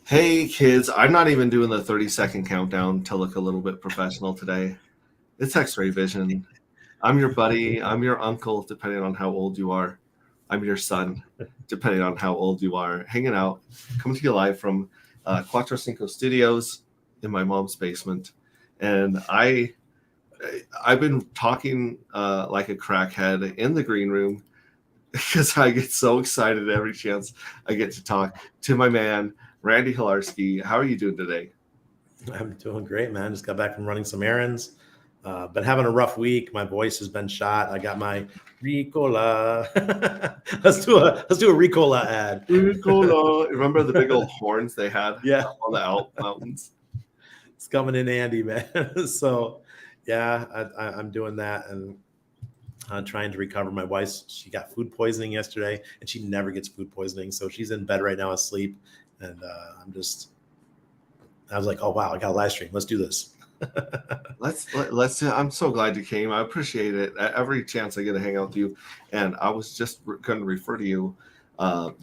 Hey kids, I'm not even doing the 30-second countdown to look a little bit professional today. It's X-ray vision. I'm your buddy. I'm your uncle, depending on how old you are. I'm your son, depending on how old you are. Hanging out, coming to you live from Cuatro Cinco Studios in my mom's basement. And I've been talking like a crackhead in the green room because I get so excited every chance I get to talk to my man, Randy Hilarski. How are you doing today? I'm doing great, man. Just got back from running some errands. Been having a rough week. My voice has been shot. I got my Ricola. let's do a Ricola ad. Ricola. Remember the big old horns they had Yeah, up on the Alp mountains? it's coming in handy, man. So, yeah, I'm doing that and trying to recover. My wife, she got food poisoning yesterday, and she never gets food poisoning, so she's in bed right now asleep. And I was like, oh wow, I got a live stream. Let's do this. Let's. I'm so glad you came. I appreciate it. Every chance I get to hang out with you, and I was just going to refer to you.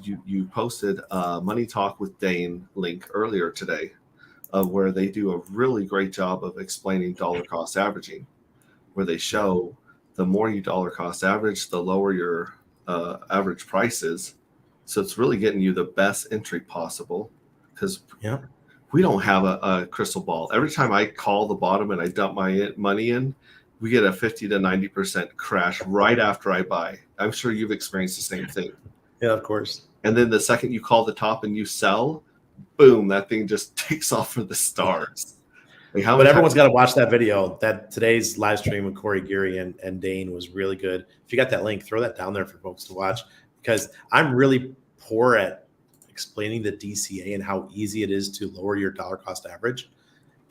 You posted Money Talk with Dane link earlier today, where they do a really great job of explaining dollar cost averaging, where they show the more you dollar cost average, the lower your average price is. So it's really getting you the best entry possible because Yeah. we don't have a crystal ball. Every time I call the bottom and I dump my money in, we get a 50 to 90% crash right after I buy. I'm sure you've experienced the same thing. Yeah, of course. And then the second you call the top and you sell, boom, that thing just takes off for the stars. Like but everyone's got to watch that video. That today's live stream with Corey Geary and Dane was really good. If you got that link, throw that down there for folks to watch because I'm really poor at explaining the DCA and how easy it is to lower your dollar cost average.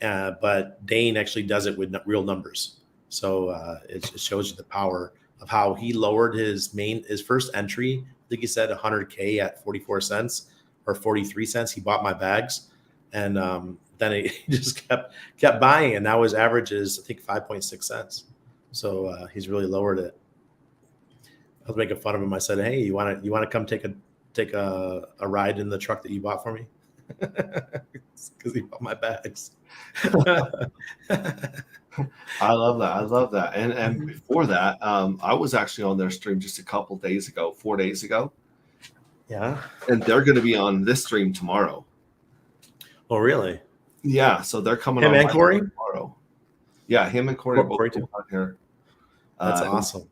But Dane actually does it with real numbers. So it shows you the power of how he lowered his first entry. I think he said 100K at 44 cents or 43 cents. He bought my bags and then he just kept buying. And now his average is, I think, 5.6 cents. So he's really lowered it. I was making fun of him. I said, hey, you want to come take a ride in the truck that you bought for me? Because he bought my bags. I love that. And before that, I was actually on their stream just a couple days ago, 4 days ago. Yeah. And they're going to be on this stream tomorrow. Oh, really? Yeah. So they're coming on and Corey tomorrow. Yeah, him and Corey both on here. That's awesome.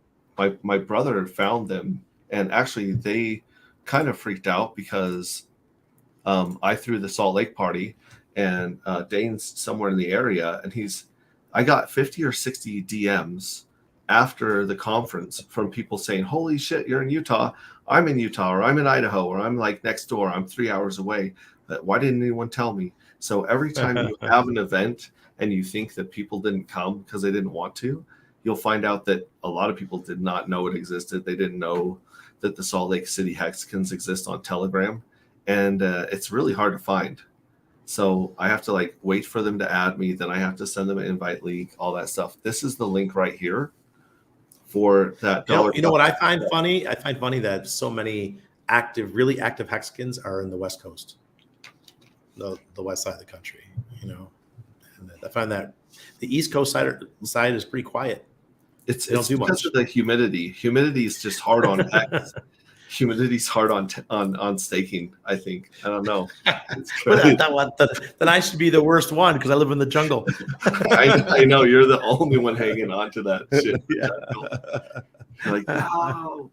My brother found them, and actually they kind of freaked out because I threw the Salt Lake party, and Dane's somewhere in the area, and I got 50 or 60 DMs after the conference from people saying, holy shit, you're in Utah. I'm in Utah, or I'm in Idaho, or I'm like next door. I'm 3 hours away. Why didn't anyone tell me? So every time you have an event and you think that people didn't come because they didn't want to, you'll find out that a lot of people did not know it existed. They didn't know that the Salt Lake City Hexicans exist on Telegram. And it's really hard to find. So I have to wait for them to add me. Then I have to send them an invite link, all that stuff. This is the link right here for that dollar. You know what I find funny? I find funny that so many really active Hexicans are in the West Coast, the west side of the country, and I find that the East Coast side is pretty quiet. It's because of the humidity. Humidity is just hard on Hex. Humidity's hard on staking, I think. I don't know. Then I should be the worst one because I live in the jungle. I know you're the only one hanging on to that shit. Yeah. You're like, wow.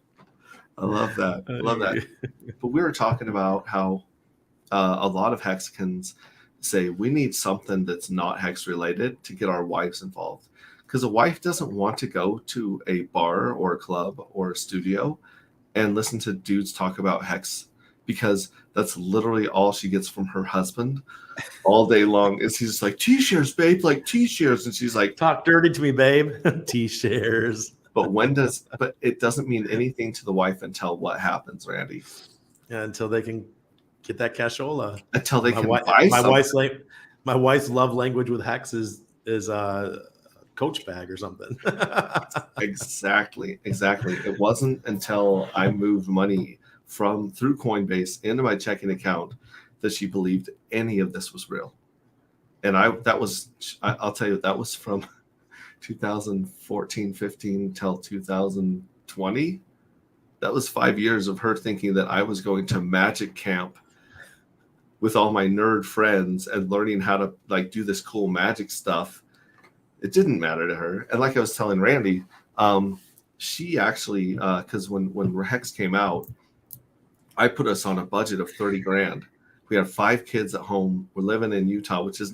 I love that. But we were talking about how a lot of Hexicans say we need something that's not Hex related to get our wives involved. Because a wife doesn't want to go to a bar or a club or a studio and listen to dudes talk about Hex, because that's literally all she gets from her husband all day long. Is he's like, T-shares, babe, like T-shares. And she's like, talk dirty to me, babe. T-shares. But it doesn't mean anything to the wife until what happens, Randy? Yeah, until they can get that cashola. Until they can buy something. My wife's love language with Hex is Coach bag or something. Exactly. It wasn't until I moved money through Coinbase into my checking account that she believed any of this was real. And I'll tell you, that was from 2014, 15 till 2020. That was 5 years of her thinking that I was going to magic camp with all my nerd friends and learning how to like do this cool magic stuff. It didn't matter to her. And like I was telling Randy, she actually, because when Hex came out, I put us on a budget of 30 grand. We have 5 kids at home. We're living in Utah, which is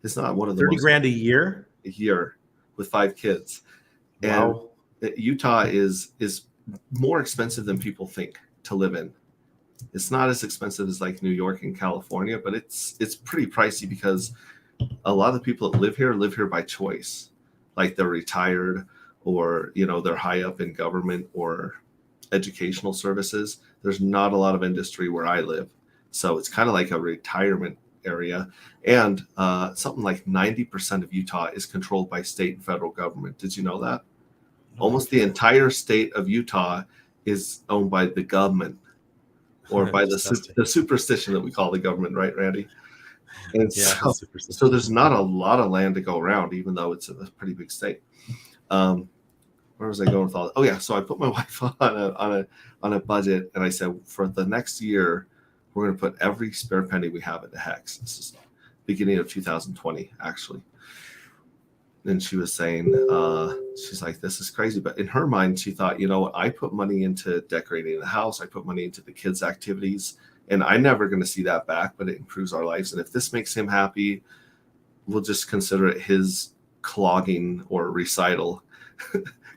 it's not one of the 30 most grand a year with 5 kids. Wow. And Utah is more expensive than people think to live in. It's not as expensive as like New York and California, but it's pretty pricey because a lot of the people that live here by choice. Like they're retired, or they're high up in government or educational services. There's not a lot of industry where I live, so it's kind of like a retirement area. And something like 90% of Utah is controlled by state and federal government. Did you know that? Almost the entire state of Utah is owned by the government, or by the superstition that we call the government, right, Randy? And so there's not a lot of land to go around, even though it's a pretty big state. Where was I going with all that? Oh yeah, so I put my wife on a budget, and I said for the next year we're going to put every spare penny we have into Hex. This is beginning of 2020, actually. And she was saying, she's like, this is crazy. But in her mind, she thought, I put money into decorating the house. I put money into the kids' activities, and I'm never going to see that back, but it improves our lives. And if this makes him happy, we'll just consider it his clogging or recital,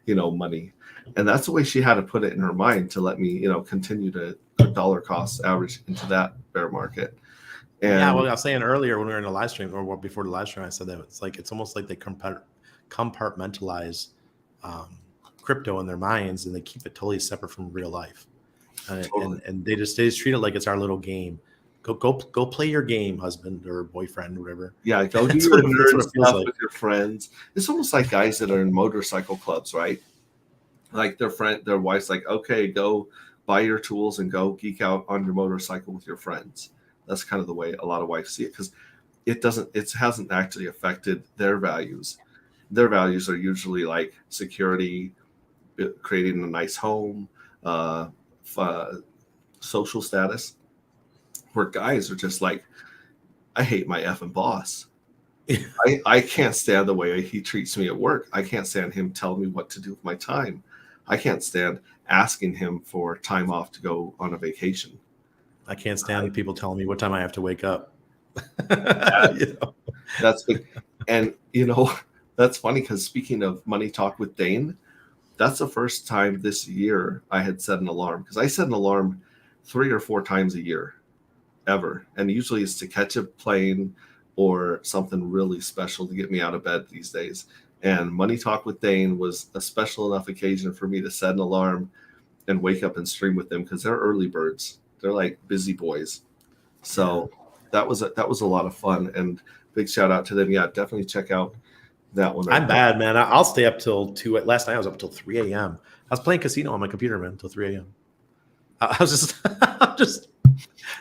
money. And that's the way she had to put it in her mind to let me, continue to put dollar cost average into that bear market. And yeah, well, I was saying earlier when we were in the live stream, or before the live stream, I said that it's almost like they compartmentalize crypto in their minds, and they keep it totally separate from real life, and they just treat it like it's our little game. Go play your game, husband or boyfriend, or whatever. Yeah, go do your nerd stuff with your friends. It's almost like guys that are in motorcycle clubs, right? Like their wife's like, okay, go buy your tools and go geek out on your motorcycle with your friends. That's kind of the way a lot of wives see it, because it hasn't actually affected their values. Their values are usually like security, creating a nice home, social status, where guys are just like, I hate my effing boss. I can't stand the way he treats me at work. I can't stand him telling me what to do with my time. I can't stand asking him for time off to go on a vacation. I can't stand people telling me what time I have to wake up. That's big. And that's funny, because speaking of money talk with Dane, that's the first time this year I had set an alarm, because I set an alarm 3 or 4 times a year ever, and usually it's to catch a plane or something really special to get me out of bed these days. And money talk with Dane was a special enough occasion for me to set an alarm and wake up and stream with them, because they're early birds. They're like busy boys. So that was a lot of fun, and big shout out to them. Yeah, definitely check out that one. I'm bad, man. I'll stay up till 2. Last night I was up till 3 a.m. I was playing casino on my computer, man, till 3 a.m. I was just,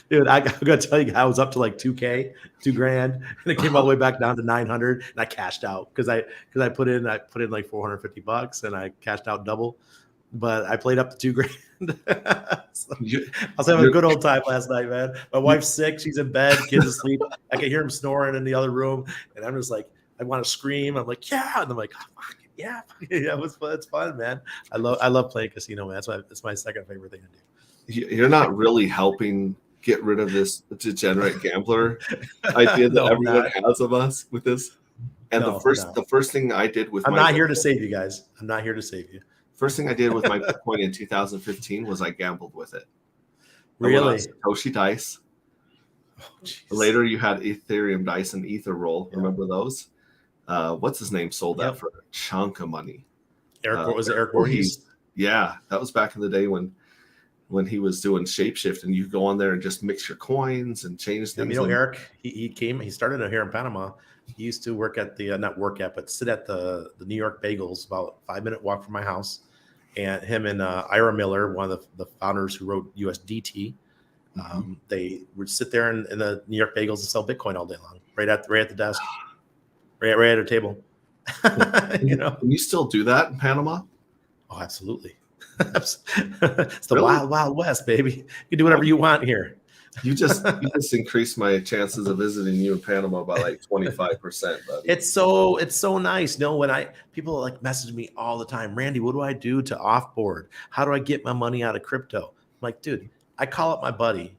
dude, I gotta tell you, I was up to like $2,000, $2,000, and it came all the way back down to 900, and I cashed out because I put in like $450, and I cashed out double. But I played up to $2,000. So I was having a good old time last night, man. My wife's sick; she's in bed, kids asleep. I can hear him snoring in the other room, and I'm just like, I want to scream. I'm like, yeah, and I'm like, oh, yeah, it was fun. It's fun, man. I love playing casino, man. That's my second favorite thing to do. You're not really helping get rid of this degenerate gambler idea that everyone has of us with this. And the first thing I did with I'm not here to save you guys. I'm not here to save you. First thing I did with my Bitcoin in 2015 was I gambled with it. Really? Satoshi dice. Oh, later, you had Ethereum dice and Ether roll. Yeah. Remember those? What's his name sold that for a chunk of money? Was it Eric Voorhees? Yeah, that was back in the day when he was doing Shapeshift, and you go on there and just mix your coins and change things. Eric, he started here in Panama. He used to work at but sit at the New York Bagels, about a 5-minute walk from my house. And him and Ira Miller, one of the founders who wrote USDT, They would sit there in the New York Bagels and sell Bitcoin all day long, right at the desk, right at her table. You know, Can you still do that in Panama? oh, absolutely. It's the Really? wild, wild west, baby. You can do whatever you want here. You just increased my chances of visiting you in Panama by like 25%, buddy. It's so nice. No, when people like message me all the time, Randy, what do I do to offboard? How do I get my money out of crypto? I'm like, dude, I call up my buddy.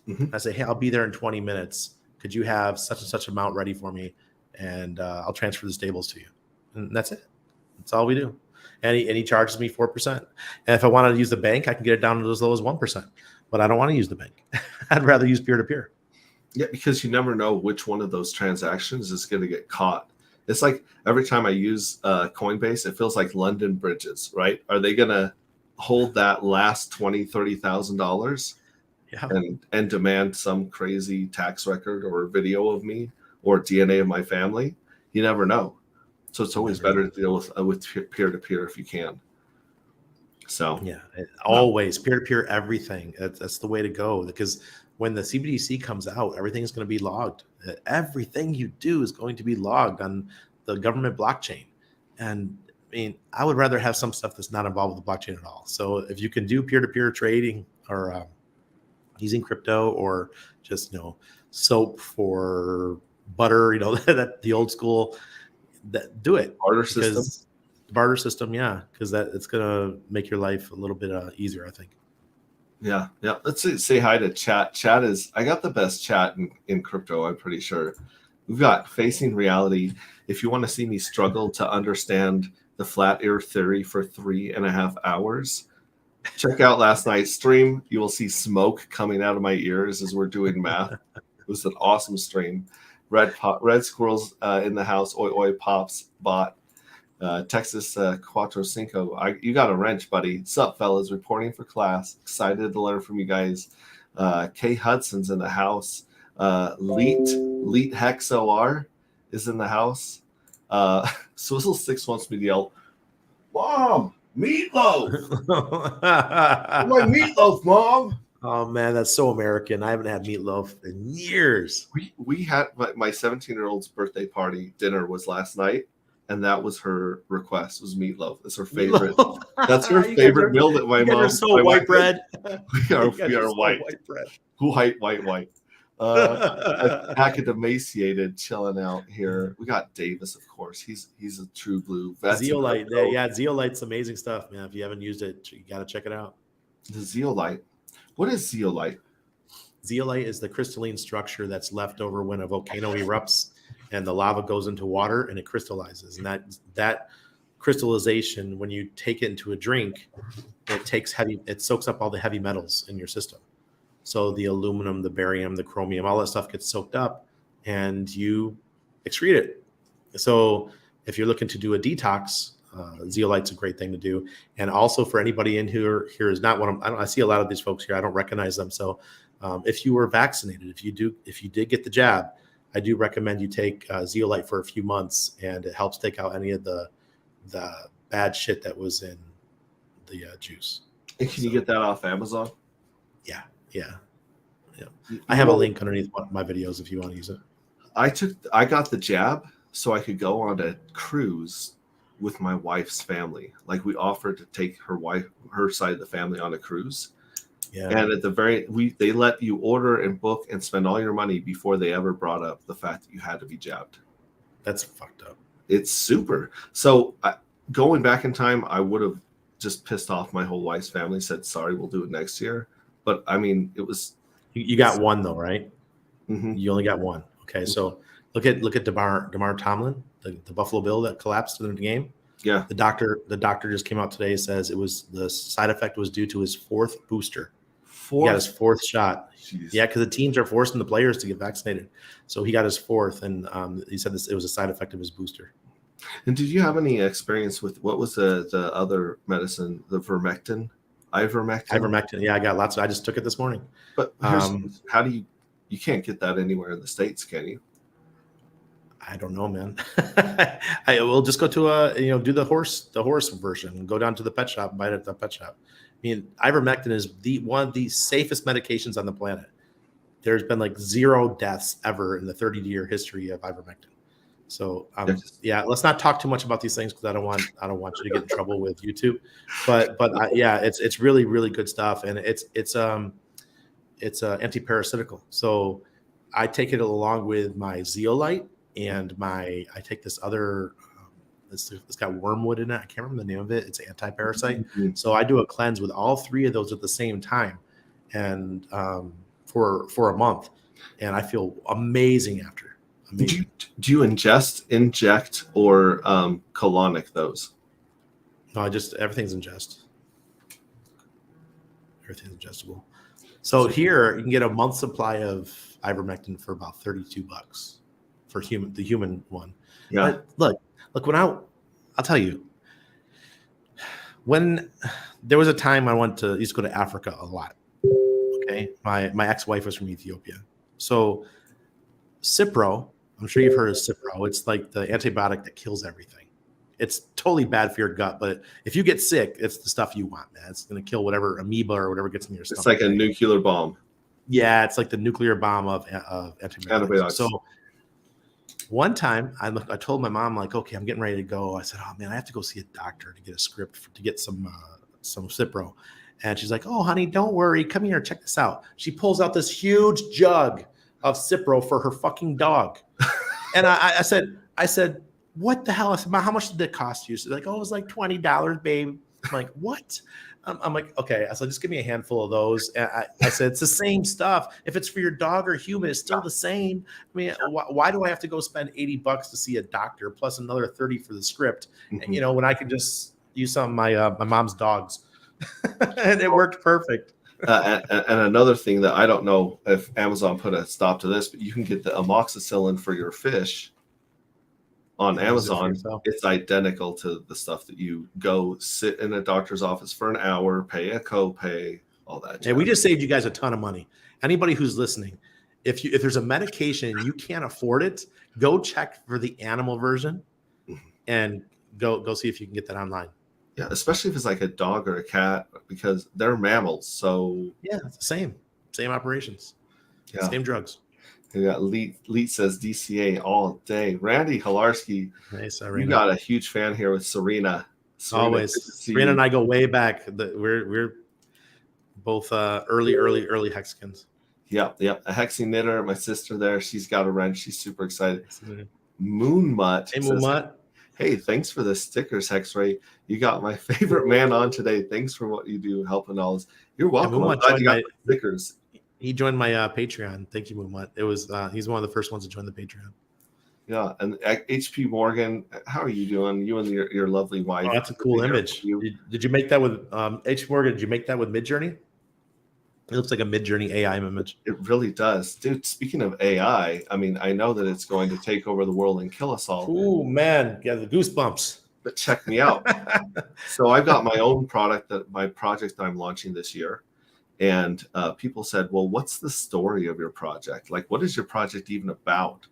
Mhm. I say, hey, I'll be there in 20 minutes. Could you have such and such amount ready for me? And I'll transfer the stables to you. And that's it. That's all we do. And he charges me 4%. And if I wanted to use the bank, I can get it down to as low as 1%. But I don't want to use the bank. I'd rather use peer-to-peer. Yeah, because you never know which one of those transactions is going to get caught. It's like every time I use Coinbase, it feels like London bridges, right? Are they going to hold that last $20,000-$30,000 Yeah. and demand some crazy tax record or video of me or DNA of my family? You never know. So it's always better to deal with peer-to-peer if you can. So yeah, always peer-to-peer everything. That's the way to go, because when the CBDC comes out, everything's going to be logged. Everything you do is going to be logged on the government blockchain. And I mean, I would rather have some stuff that's not involved with the blockchain at all. So if you can do peer-to-peer trading or using crypto, or just soap for butter, that the old school, that do it. barter system. Barter system, yeah, because it's gonna make your life a little bit easier, I think. Yeah. Let's say hi to chat. Chat I got the best chat in crypto, I'm pretty sure. We've got Facing Reality. If you want to see me struggle to understand the flat earth theory for 3.5 hours, check out last night's stream. You will see smoke coming out of my ears as we're doing math. It was an awesome stream. Red Squirrels in the house. Oi Oi Pops bot. Texas Cuatro Cinco. You got a wrench, buddy. Sup, fellas? Reporting for class. Excited to learn from you guys. Kay Hudson's in the house. Leet Hex OR is in the house. Swizzle6 wants me to yell, Mom, meatloaf! My meatloaf, Mom! Oh man, that's so American. I haven't had meatloaf in years. We had my 17-year-old's birthday party dinner was last night, and that was her request, was meatloaf. It's her favorite. Meatloaf. That's her favorite meal that my mom. Are so white bread. We are white. White bread. White. Packet emaciated, chilling out here. We got Davis, of course. He's a true blue. Zeolite. Yeah, Zeolite's amazing stuff, man. If you haven't used it, you got to check it out. The Zeolite. What is Zeolite? Zeolite is the crystalline structure that's left over when a volcano erupts and the lava goes into water and it crystallizes. And that crystallization, when you take it into a drink, it soaks up all the heavy metals in your system. So the aluminum, the barium, the chromium, all that stuff gets soaked up and you excrete it. So if you're looking to do a detox, zeolite's a great thing to do. And also for anybody in here is not one of, I see a lot of these folks here. I don't recognize them. So if you were vaccinated, if you did get the jab, I do recommend you take zeolite for a few months, and it helps take out any of the bad shit that was in the juice. And can you get that off Amazon? Yeah. I have a link underneath one of my videos if you want to use it. I got the jab so I could go on a cruise with my wife's family. Like, we offered to take her side of the family on a cruise. Yeah. And at they let you order and book and spend all your money before they ever brought up the fact that you had to be jabbed. That's fucked up. It's super. So going back in time, I would have just pissed off my whole wife's family, said, sorry, we'll do it next year. But I mean, it was. You got one though, right? Mm-hmm. You only got one. Okay. So look at DeMar Tomlin, the Buffalo Bill that collapsed in the game. Yeah. The doctor just came out today, says the side effect was due to his fourth booster. He got his fourth shot. Jeez. Yeah, because the teams are forcing the players to get vaccinated. So he got his fourth, and he said it was a side effect of his booster. And did you have any experience with what was the other medicine, the Ivermectin? Ivermectin. Yeah, I got lots. I just took it this morning. But how do you can't get that anywhere in the States, can you? I don't know, man. I will just go to do the horse version. Go down to the pet shop, buy it at the pet shop. mean, ivermectin is one of the safest medications on the planet. There's been like 0 deaths ever in the 30-year history of ivermectin. So yeah, let's not talk too much about these things because I don't want you to get in trouble with YouTube. But yeah, it's really, really good stuff, and it's anti-parasitical. So I take it along with my zeolite and I take this other. It's got wormwood in it. I can't remember the name of it. It's anti-parasite. Mm-hmm. So I do a cleanse with all 3 of those at the same time, and for a month, and I feel amazing after. Amazing. Do you inject, or colonic those? No, everything's ingest. Everything's ingestible. So here you can get a month's supply of ivermectin for about $32 for the human one. Yeah. But look, when I'll tell you, when there was a time I used to go to Africa a lot. Okay. My ex-wife was from Ethiopia. So Cipro, I'm sure you've heard of Cipro. It's like the antibiotic that kills everything. It's totally bad for your gut, but if you get sick, it's the stuff you want, man. It's going to kill whatever amoeba or whatever gets in your stomach. It's like a nuclear bomb. Yeah, it's like the nuclear bomb of antibiotics. So one time I told my mom, like, okay, I'm getting ready to go. I said, oh man, I have to go see a doctor to get a script to get some Cipro. And she's like, oh honey, don't worry. Come here, check this out. She pulls out this huge jug of Cipro for her fucking dog. And I said, what the hell? I said, how much did it cost you? She's like, oh, it was like $20, babe. I'm like, what? I'm like, okay. I said, just give me a handful of those. And I said, it's the same stuff. If it's for your dog or human, it's still the same. I mean, why do I have to go spend $80 to see a doctor plus another 30 for the script? Mm-hmm. And, when I could just use some of my mom's dogs, and it worked perfect. And another thing that I don't know if Amazon put a stop to this, but you can get the amoxicillin for your fish on Amazon. It's identical to the stuff that you go sit in a doctor's office for an hour, pay a copay, all that. Yeah, we just saved you guys a ton of money. Anybody who's listening, if there's a medication and you can't afford it, go check for the animal version and go see if you can get that online. Yeah, especially if it's like a dog or a cat, because they're mammals. So yeah, it's the same operations, same drugs. Yeah, Leet says DCA all day. Randy Hilarski, nice, you got a huge fan here with Serena. Always, Serena and I go way back. We're both early Hexicans. Yep. A Hexi knitter. My sister there, she's got a wrench. She's super excited. Moon Mutt. Hey, Moon Mutt. Hey, thanks for the stickers, Hexray. You got my favorite man on today. Thanks for what you do, helping all this. You're welcome. I'm glad you got stickers. He joined my Patreon. Thank you, Moonmut. It was he's one of the first ones to join the Patreon. Yeah, and HP Morgan, how are you doing? You and your lovely wife. Oh, that's a cool image. Did you make that with HP Morgan? Did you make that with Midjourney? It looks like a Midjourney AI image. It really does, dude. Speaking of AI, I mean, I know that it's going to take over the world and kill us all. Oh man, yeah, the goosebumps. But check me out. So I've got my own project that I'm launching this year. And people said, well, what's the story of your project? Like, what is your project even about?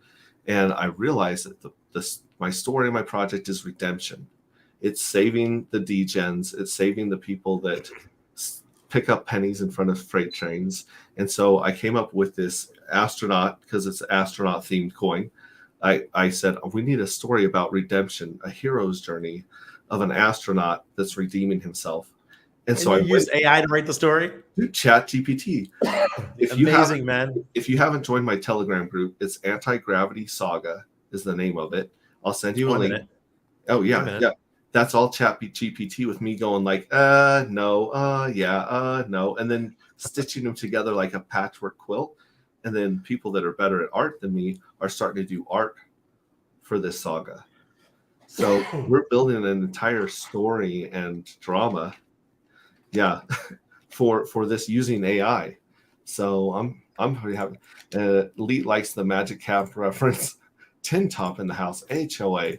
And I realized that my story of my project is redemption. It's saving the degens. It's saving the people that pick up pennies in front of freight trains. And so I came up with this astronaut, because it's an astronaut themed coin. I said, we need a story about redemption, a hero's journey of an astronaut that's redeeming himself. And so I used AI to write the story. Chat GPT. If you haven't joined my Telegram group, it's Anti-Gravity Saga is the name of it. I'll send you a link. Oh yeah. That's all Chat GPT with me going like, no, no, and then stitching them together like a patchwork quilt. And then people that are better at art than me are starting to do art for this saga. So we're building an entire story and drama. Yeah, for this using AI. So I'm pretty happy. Elite likes the Magic Cap reference. Tin Top in the house. HOA.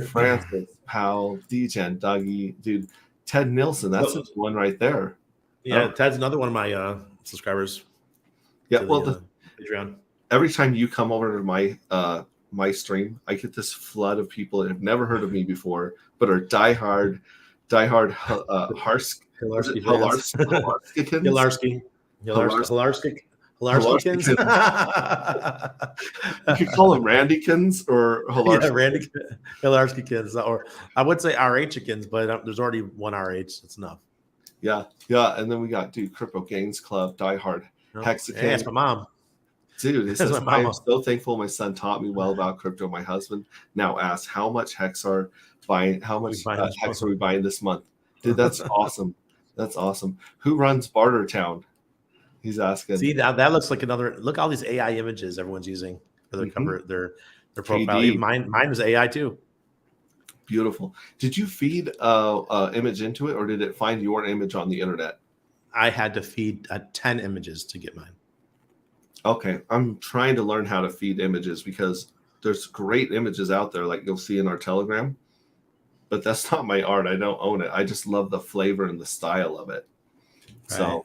Francis, Powell, Degen, Dougie, dude. Ted Nilsson. That's just one right there. Yeah, Ted's another one of my subscribers. Yeah, well, Patreon. Every time you come over to my stream, I get this flood of people that have never heard of me before, but are diehard diehard Hilarski fans. Hilarskikins? Hilarski. Hilarskikins. Hilarskikins. You could call them Randykins or Yeah, Hilarski. Randy Hilarskikins. Or I would say RHikins, but there's already one RH. That's enough. Yeah. And then we got Crypto Gains Club, diehard Hexican. Hey, that's my mom. Dude, it says, That's my I am mama. so thankful my son taught me well about crypto. My husband now asks how much hex are buying, how much hex are we buying this month? Dude, that's awesome. That's awesome. Who runs Bartertown? He's asking. See, that looks like another. Look, all these AI images everyone's using for their cover, their profile. KD. Mine was AI too. Beautiful. Did you feed image into it, or did it find your image on the internet? I had to feed 10 images to get mine. Okay, I'm trying to learn how to feed images because there's great images out there, like you'll see in our Telegram. But that's not my art. I don't own it. I just love the flavor and the style of it. Right. So,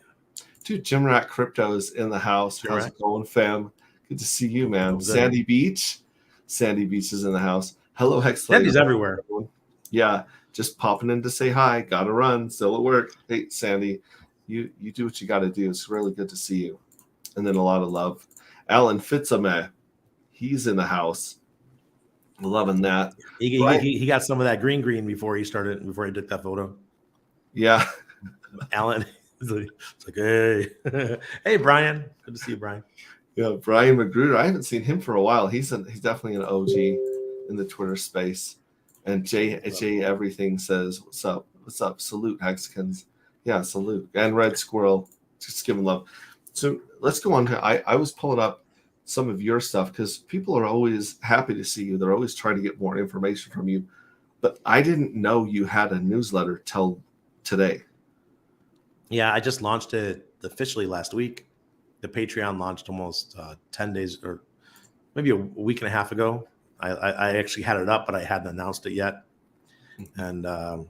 dude, Jim Rat Crypto is in the house. How's it going, fam? Good to see you, man. Sandy Beach. Sandy Beach is in the house. Hello, Hex. Sandy's everywhere. Yeah, just popping in to say hi. Gotta run. Still at work. Hey, Sandy, you do what you got to do. It's really good to see you. And then a lot of love. Alan Fitzame, he's in the house. Loving that. He got some of that green before he took that photo. Yeah. Alan, it's like, hey, hey, Brian. Good to see you, Brian. Yeah, Brian Magruder. I haven't seen him for a while. He's definitely an OG in the Twitter space. And Jay Everything says, what's up? What's up? Salute, Hexicans. Yeah, salute. And Red Squirrel, just giving love. So let's go on. I was pulling up some of your stuff because people are always happy to see you. They're always trying to get more information from you. But I didn't know you had a newsletter till today. Yeah, I just launched it officially last week. The Patreon launched almost 10 days or maybe a week and a half ago. I actually had it up, but I hadn't announced it yet. And it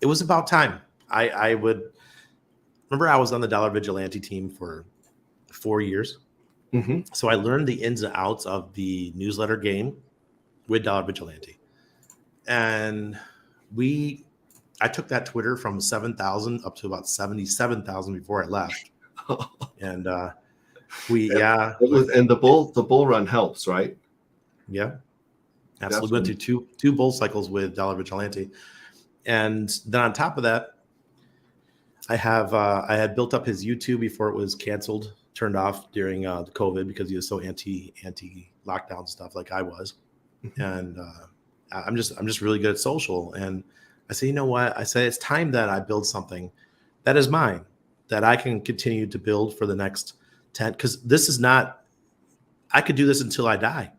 was about time. I would remember I was on the Dollar Vigilante team for 4 years. Mm-hmm. So I learned the ins and outs of the newsletter game with Dollar Vigilante. And I took that Twitter from 7,000 up to about 77,000 before I left. And and the bull run helps, right? Yeah, absolutely. Went through two bull cycles with Dollar Vigilante, and then on top of that, I had built up his YouTube before it was canceled, turned off during the COVID because he was so anti lockdown stuff like I was, and I'm just really good at social. And I say, you know what? I say it's time that I build something that is mine, that I can continue to build for the next 10. Because this is not. I could do this until I die.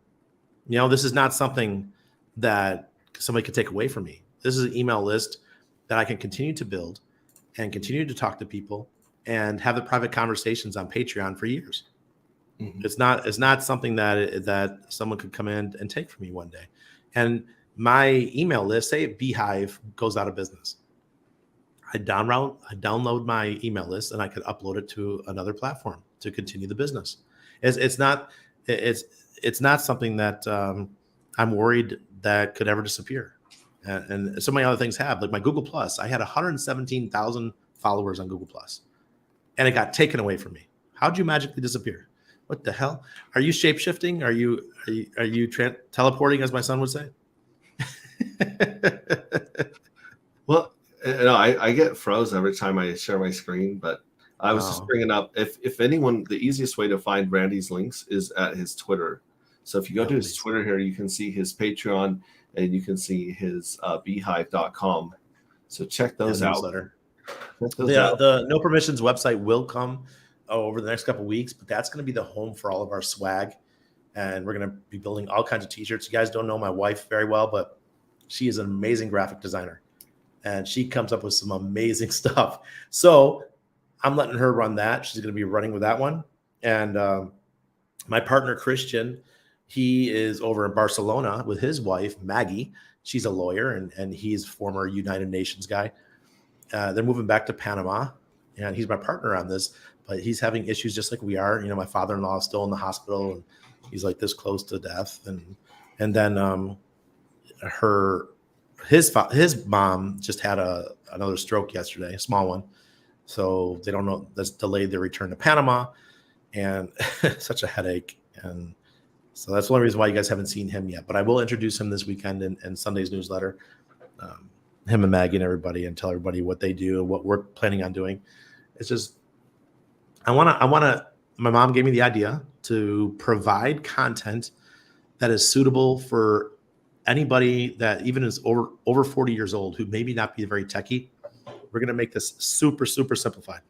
You know, this is not something that somebody could take away from me. This is an email list that I can continue to build and continue to talk to people and have the private conversations on Patreon for years. Mm-hmm. It's not something that someone could come in and take from me one day. And my email list, say Beehive goes out of business. I download my email list and I could upload it to another platform to continue the business. It's not something that I'm worried that could ever disappear. And so many other things have, like my Google Plus. I had 117,000 followers on Google Plus, and it got taken away from me. How'd you magically disappear? What the hell? Are you shape-shifting? Are you teleporting, as my son would say? Well, I get froze every time I share my screen, but I was just bringing up, if anyone, the easiest way to find Randy's links is at his Twitter. So if you go to his Twitter here, you can see his Patreon and you can see his beehive.com. So check those out. The No Permissions website will come over the next couple of weeks, but that's going to be the home for all of our swag. And we're going to be building all kinds of t-shirts. You guys don't know my wife very well, but she is an amazing graphic designer. And she comes up with some amazing stuff. So I'm letting her run that. She's going to be running with that one. And my partner, Christian, he is over in Barcelona with his wife, Maggie. She's a lawyer, and he's a former United Nations guy. They're moving back to Panama, and he's my partner on this, but he's having issues just like we are. You know, my father-in-law is still in the hospital, and he's like this close to death. And then her his mom just had another stroke yesterday, a small one. So they don't know, that's delayed their return to Panama, and such a headache. And so that's the only reason why you guys haven't seen him yet. But I will introduce him this weekend in Sunday's newsletter, him and Maggie and everybody, and tell everybody what they do, what we're planning on doing. It's just, I want to, my mom gave me the idea to provide content that is suitable for anybody that even is over 40 years old who maybe not be very techie. We're going to make this super, super simplified.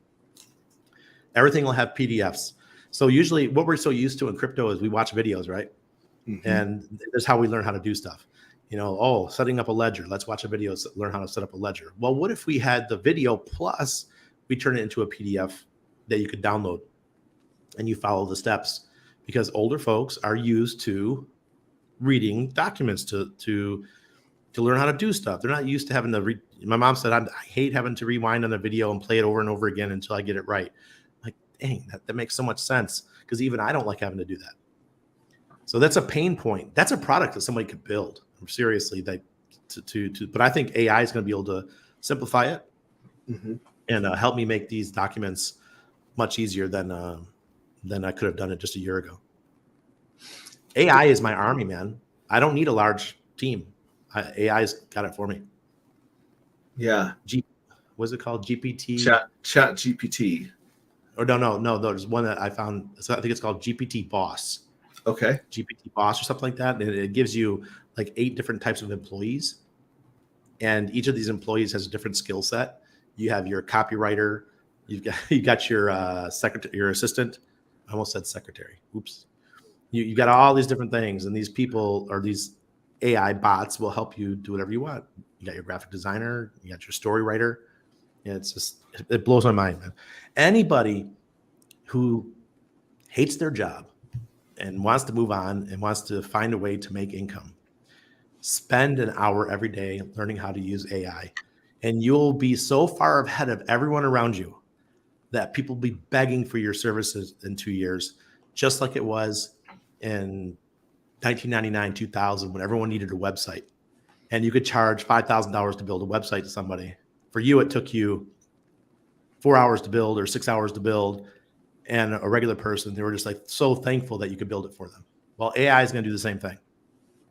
Everything will have PDFs. So usually what we're so used to in crypto is we watch videos, right? Mm-hmm. And that's how we learn how to do stuff. Setting up a ledger. Let's watch a video, learn how to set up a ledger. Well, what if we had the video plus we turn it into a PDF that you could download and you follow the steps? Because older folks are used to reading documents to learn how to do stuff. They're not used to having to read. My mom said, I hate having to rewind on the video and play it over and over again until I get it right. I'm like, dang, that makes so much sense, because even I don't like having to do that. So that's a pain point. That's a product that somebody could build. Seriously, but I think AI is going to be able to simplify it and help me make these documents much easier than I could have done it just a year ago. AI is my army, man. I don't need a large team. AI's got it for me. Yeah. What's it called? GPT? Chat GPT. Or no. There's one that I found. So I think it's called GPT Boss. Okay. GPT Boss or something like that. And it gives you like 8 different types of employees. And each of these employees has a different skill set. You have your copywriter. You got your secretary, your assistant. I almost said secretary. Oops. You got all these different things. And these people, or these AI bots, will help you do whatever you want. You got your graphic designer, you got your story writer. And it's just, it blows my mind, man. Anybody who hates their job and wants to move on and wants to find a way to make income, spend an hour every day learning how to use AI, and you'll be so far ahead of everyone around you that people will be begging for your services in 2 years, just like it was in 1999, 2000, when everyone needed a website. And you could charge $5,000 to build a website to somebody. For you, it took you 4 hours to build or 6 hours to build. And a regular person, they were just like so thankful that you could build it for them. Well, AI is going to do the same thing.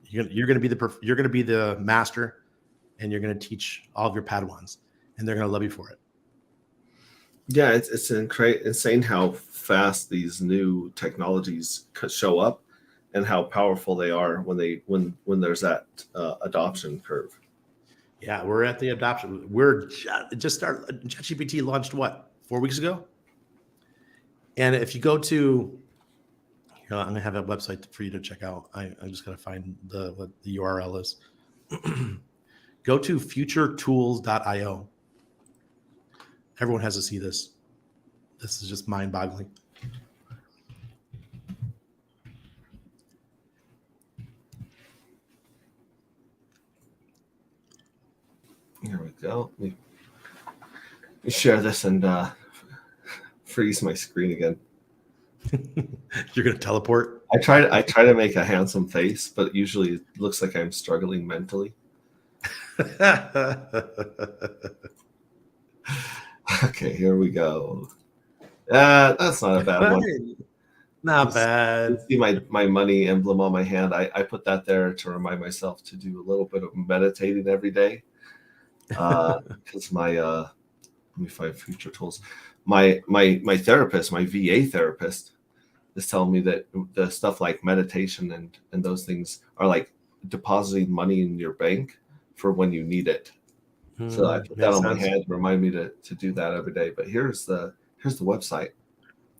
You're going to be the master, and you're going to teach all of your Padawans, and they're going to love you for it. Yeah, it's insane how fast these new technologies show up, and how powerful they are when there's that adoption curve. Yeah, we're at the adoption. We're just started. ChatGPT launched 4 weeks ago, and if you go to, I'm gonna have a website for you to check out. I just gotta find what the URL is. Go to futuretools.io. Everyone has to see this. This is just mind-boggling. Here we go. Let me share this and freeze my screen again. You're gonna teleport? I try to make a handsome face, but usually it looks like I'm struggling mentally. Okay, here we go. That's not a bad one. Not bad. See my money emblem on my hand. I put that there to remind myself to do a little bit of meditating every day. Because let me find future tools. My therapist, my VA therapist, is telling me that the stuff like meditation and those things are like depositing money in your bank for when you need it. So I put that on my hand to remind me to do that every day. But here's the website.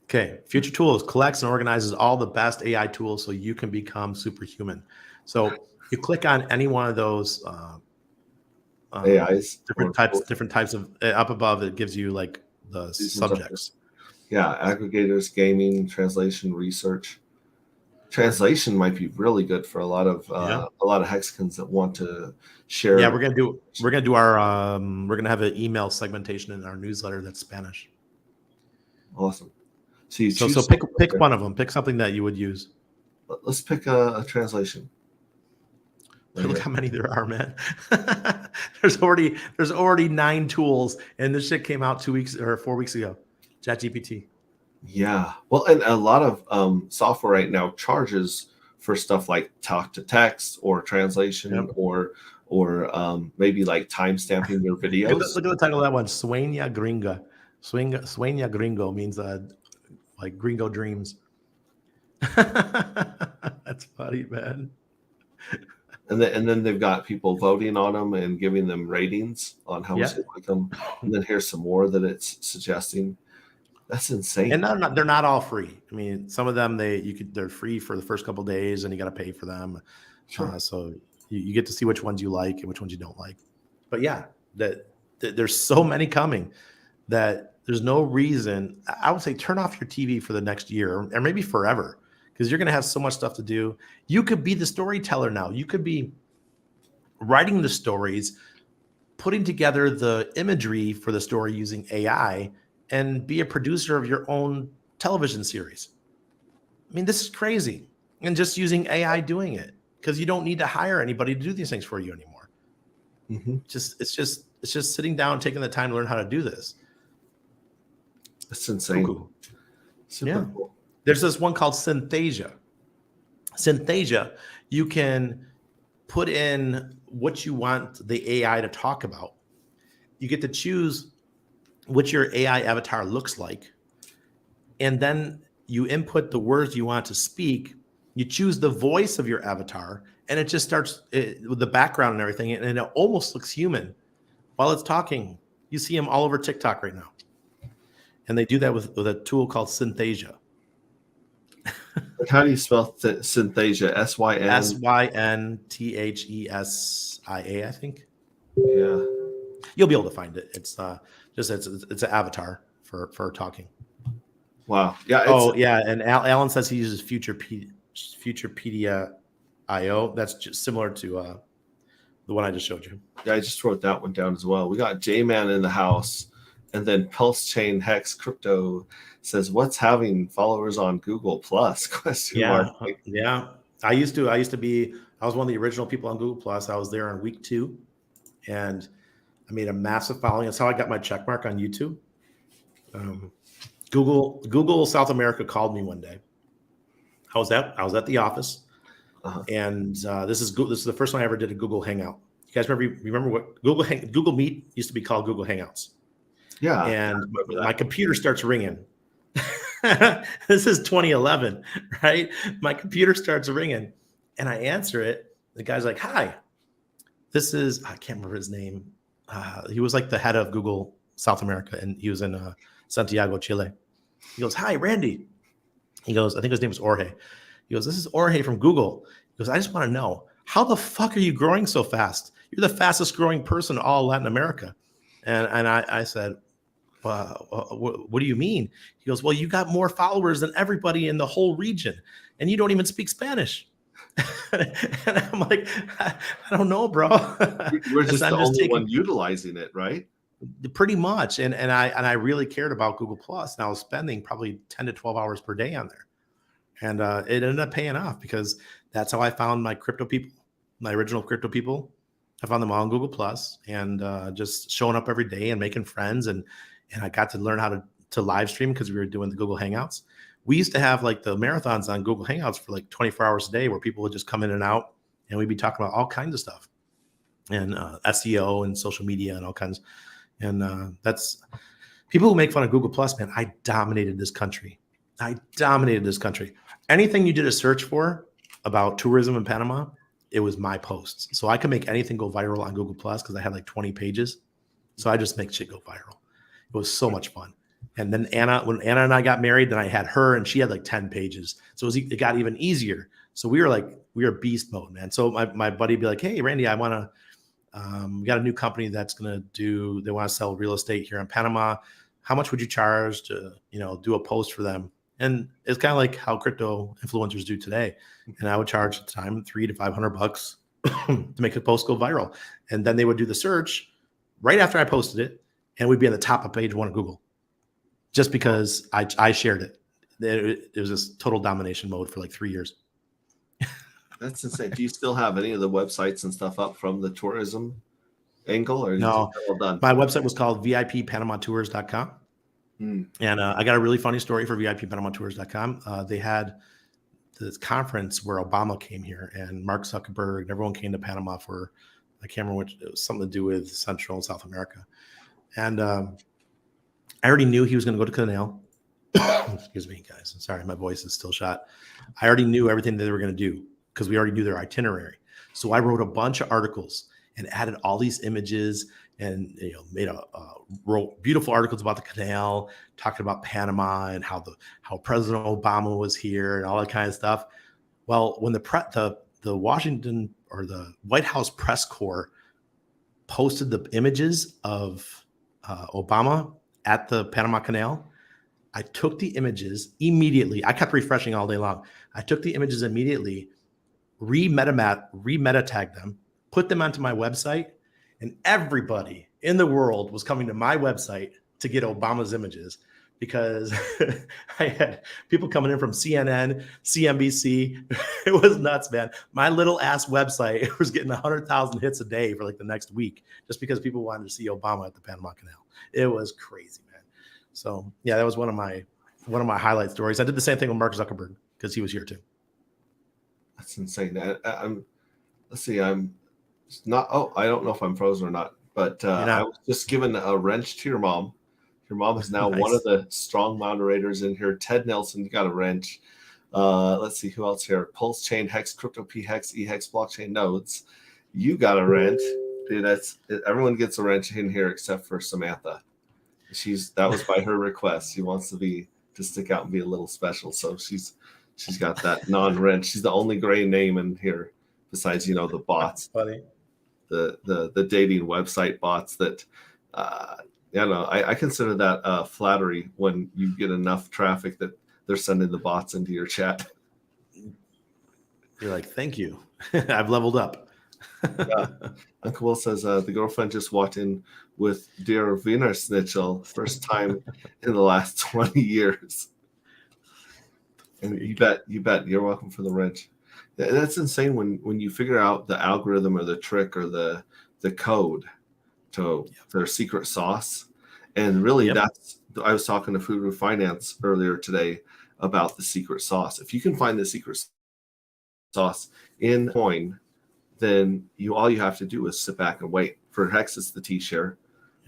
Okay, Future Tools collects and organizes all the best AI tools so you can become superhuman. So you click on any one of those AIs, different types of up above. It gives you like the subjects. Yeah, aggregators, gaming, translation, research. Translation might be really good for a lot of hexagons that want to share. Yeah, we're gonna do our we're gonna have an email segmentation in our newsletter that's Spanish. Awesome. So pick one of them. Pick something that you would use. Let's pick a translation. Look how many there are, man. there's already 9 tools, and this shit came out 2 weeks or 4 weeks ago. ChatGPT. Yeah. Well, and a lot of software right now charges for stuff like talk to text or translation Yep. or maybe like time stamping your videos. Look at the title of that one. Sueña Gringa. Sueña Gringo means like Gringo dreams. That's funny, man. And then they've got people voting on them and giving them ratings on how much they like them. And then here's some more that it's suggesting. That's insane. And they're not all free. I mean, some of them they're free for the first couple of days, and you got to pay for them. Sure. So you get to see which ones you like and which ones you don't like. But yeah, there's so many coming that there's no reason. I would say turn off your TV for the next year or maybe forever, because you're going to have so much stuff to do. You could be the storyteller now. You could be writing the stories, putting together the imagery for the story using AI, and be a producer of your own television series. I mean, this is crazy. And just using AI doing it, because you don't need to hire anybody to do these things for you anymore. Mm-hmm. It's just sitting down, taking the time to learn how to do this. That's insane. Cool. Super cool. There's this one called Synthesia. Synthesia, you can put in what you want the AI to talk about. You get to choose what your AI avatar looks like. And then you input the words you want to speak. You choose the voice of your avatar, and it just starts with the background and everything. And it almost looks human while it's talking. You see them all over TikTok right now. And they do that with a tool called Synthesia. How do you spell Synthesia? Synthesia, I think. Yeah. You'll be able to find it. It's an avatar for talking. Wow. Yeah. And Alan says he uses Futurepedia.io. That's just similar to the one I just showed you. Yeah, I just wrote that one down as well. We got J-Man in the house, and then Pulse Chain Hex Crypto says, "What's having followers on Google Plus?" Yeah. I used to be. I was one of the original people on Google Plus. I was there on week 2, and I made a massive following. That's how I got my check mark on YouTube. Google South America called me one day. I was at the office, and this is the first time I ever did a Google Hangout. You guys remember what Google Meet used to be called? Google Hangouts. Yeah. And my computer starts ringing. This is 2011, right? My computer starts ringing, and I answer it. The guy's like, "Hi, this is," I can't remember his name. He was like the head of Google South America, and he was in Santiago, Chile. He goes, "Hi, Randy." He goes, I think his name was Jorge. He goes, "This is Jorge from Google." He goes, "I just want to know, how the fuck are you growing so fast? You're the fastest growing person in all Latin America." And I said, what do you mean? He goes, "Well, you got more followers than everybody in the whole region, and you don't even speak Spanish." And I'm like, I don't know, bro. We're just the only one utilizing it, right? Pretty much. And I really cared about Google Plus, and I was spending probably 10 to 12 hours per day on there. And it ended up paying off, because that's how I found my crypto people, my original crypto people. I found them all on Google Plus, and just showing up every day and making friends. And I got to learn how to live stream, because we were doing the Google Hangouts. We used to have like the marathons on Google Hangouts for like 24 hours a day, where people would just come in and out, and we'd be talking about all kinds of stuff, and SEO and social media and all kinds. And that's people who make fun of Google Plus, man. I dominated this country. Anything you did a search for about tourism in Panama, it was my posts. So I could make anything go viral on Google Plus, because I had like 20 pages. So I just make shit go viral. It was so much fun. And then when Anna and I got married, then I had her, and she had like 10 pages. So it got even easier. So we were beast mode, man. So my buddy would be like, "Hey, Randy, I want to, we got a new company that's going to they want to sell real estate here in Panama. How much would you charge to, do a post for them?" And it's kind of like how crypto influencers do today. And I would charge at the time $300 to $500 to make a post go viral. And then they would do the search right after I posted it, and we'd be on the top of page 1 of Google, just because I shared it. It was this total domination mode for like 3 years. That's insane. Do you still have any of the websites and stuff up from the tourism angle, or is No, that all done? my website was called VIPPanamaTours.com. Hmm. And I got a really funny story for VIPPanamaTours.com. They had this conference where Obama came here and Mark Zuckerberg and everyone came to Panama for, I can't remember which, it was something to do with Central and South America. And I already knew he was going to go to Canal. Excuse me, guys. I'm sorry, my voice is still shot. I already knew everything that they were going to do because we already knew their itinerary. So I wrote a bunch of articles and added all these images and made wrote beautiful articles about the canal, talking about Panama and how President Obama was here and all that kind of stuff. Well, when the Washington or the White House press corps posted the images of Obama at the Panama Canal, I took the images immediately. I kept refreshing all day long. I took the images immediately, re-meta tagged them, put them onto my website, and everybody in the world was coming to my website to get Obama's images because I had people coming in from CNN, CNBC. It was nuts, man. My little ass website was getting 100,000 hits a day for like the next week just because people wanted to see Obama at the Panama Canal. It was crazy, man. So yeah, that was one of my highlight stories. I did the same thing with Mark Zuckerberg because he was here too. That's insane. Let's see. I'm not. Oh, I don't know if I'm frozen or not. But I was just given a wrench to your mom. Your mom is now Nice. one of the strong moderators in here. Ted Nelson got a wrench. Let's see who else here. Pulse Chain, Hex, Crypto P Hex, eHex, Blockchain Nodes. You got a wrench, dude. Everyone gets a wrench in here except for Samantha. That was by her request. She wants to stick out and be a little special, so she's got that non-wrench. She's the only gray name in here besides the bots. Funny. The dating website bots that I consider that flattery when you get enough traffic that they're sending the bots into your chat. You're like, thank you. I've leveled up. Yeah. Uncle Will says the girlfriend just walked in with dear Wiener Schnitzel, first time in the last 20 years. And you bet you're welcome for the wrench. That's insane when you figure out the algorithm or the trick or the code to their secret sauce. And really I was talking to Furu Finance earlier today about the secret sauce. If you can find the secret sauce in coin, then all you have to do is sit back and wait. For Hex, it's the T-share.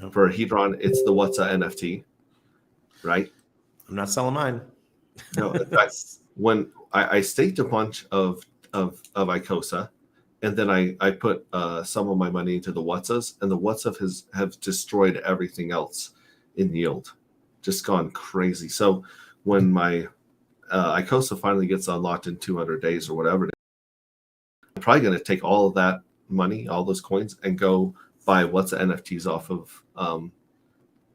Yep. For Hedron, it's the What's a NFT, right? I'm not selling mine. No, in fact, when I staked a bunch of Icosa, and then I put some of my money into the Whatsas, and the Whatsas have destroyed everything else in yield, just gone crazy. So when my Icosa finally gets unlocked in 200 days or whatever, I'm probably going to take all of that money, all those coins, and go buy What's NFTs off of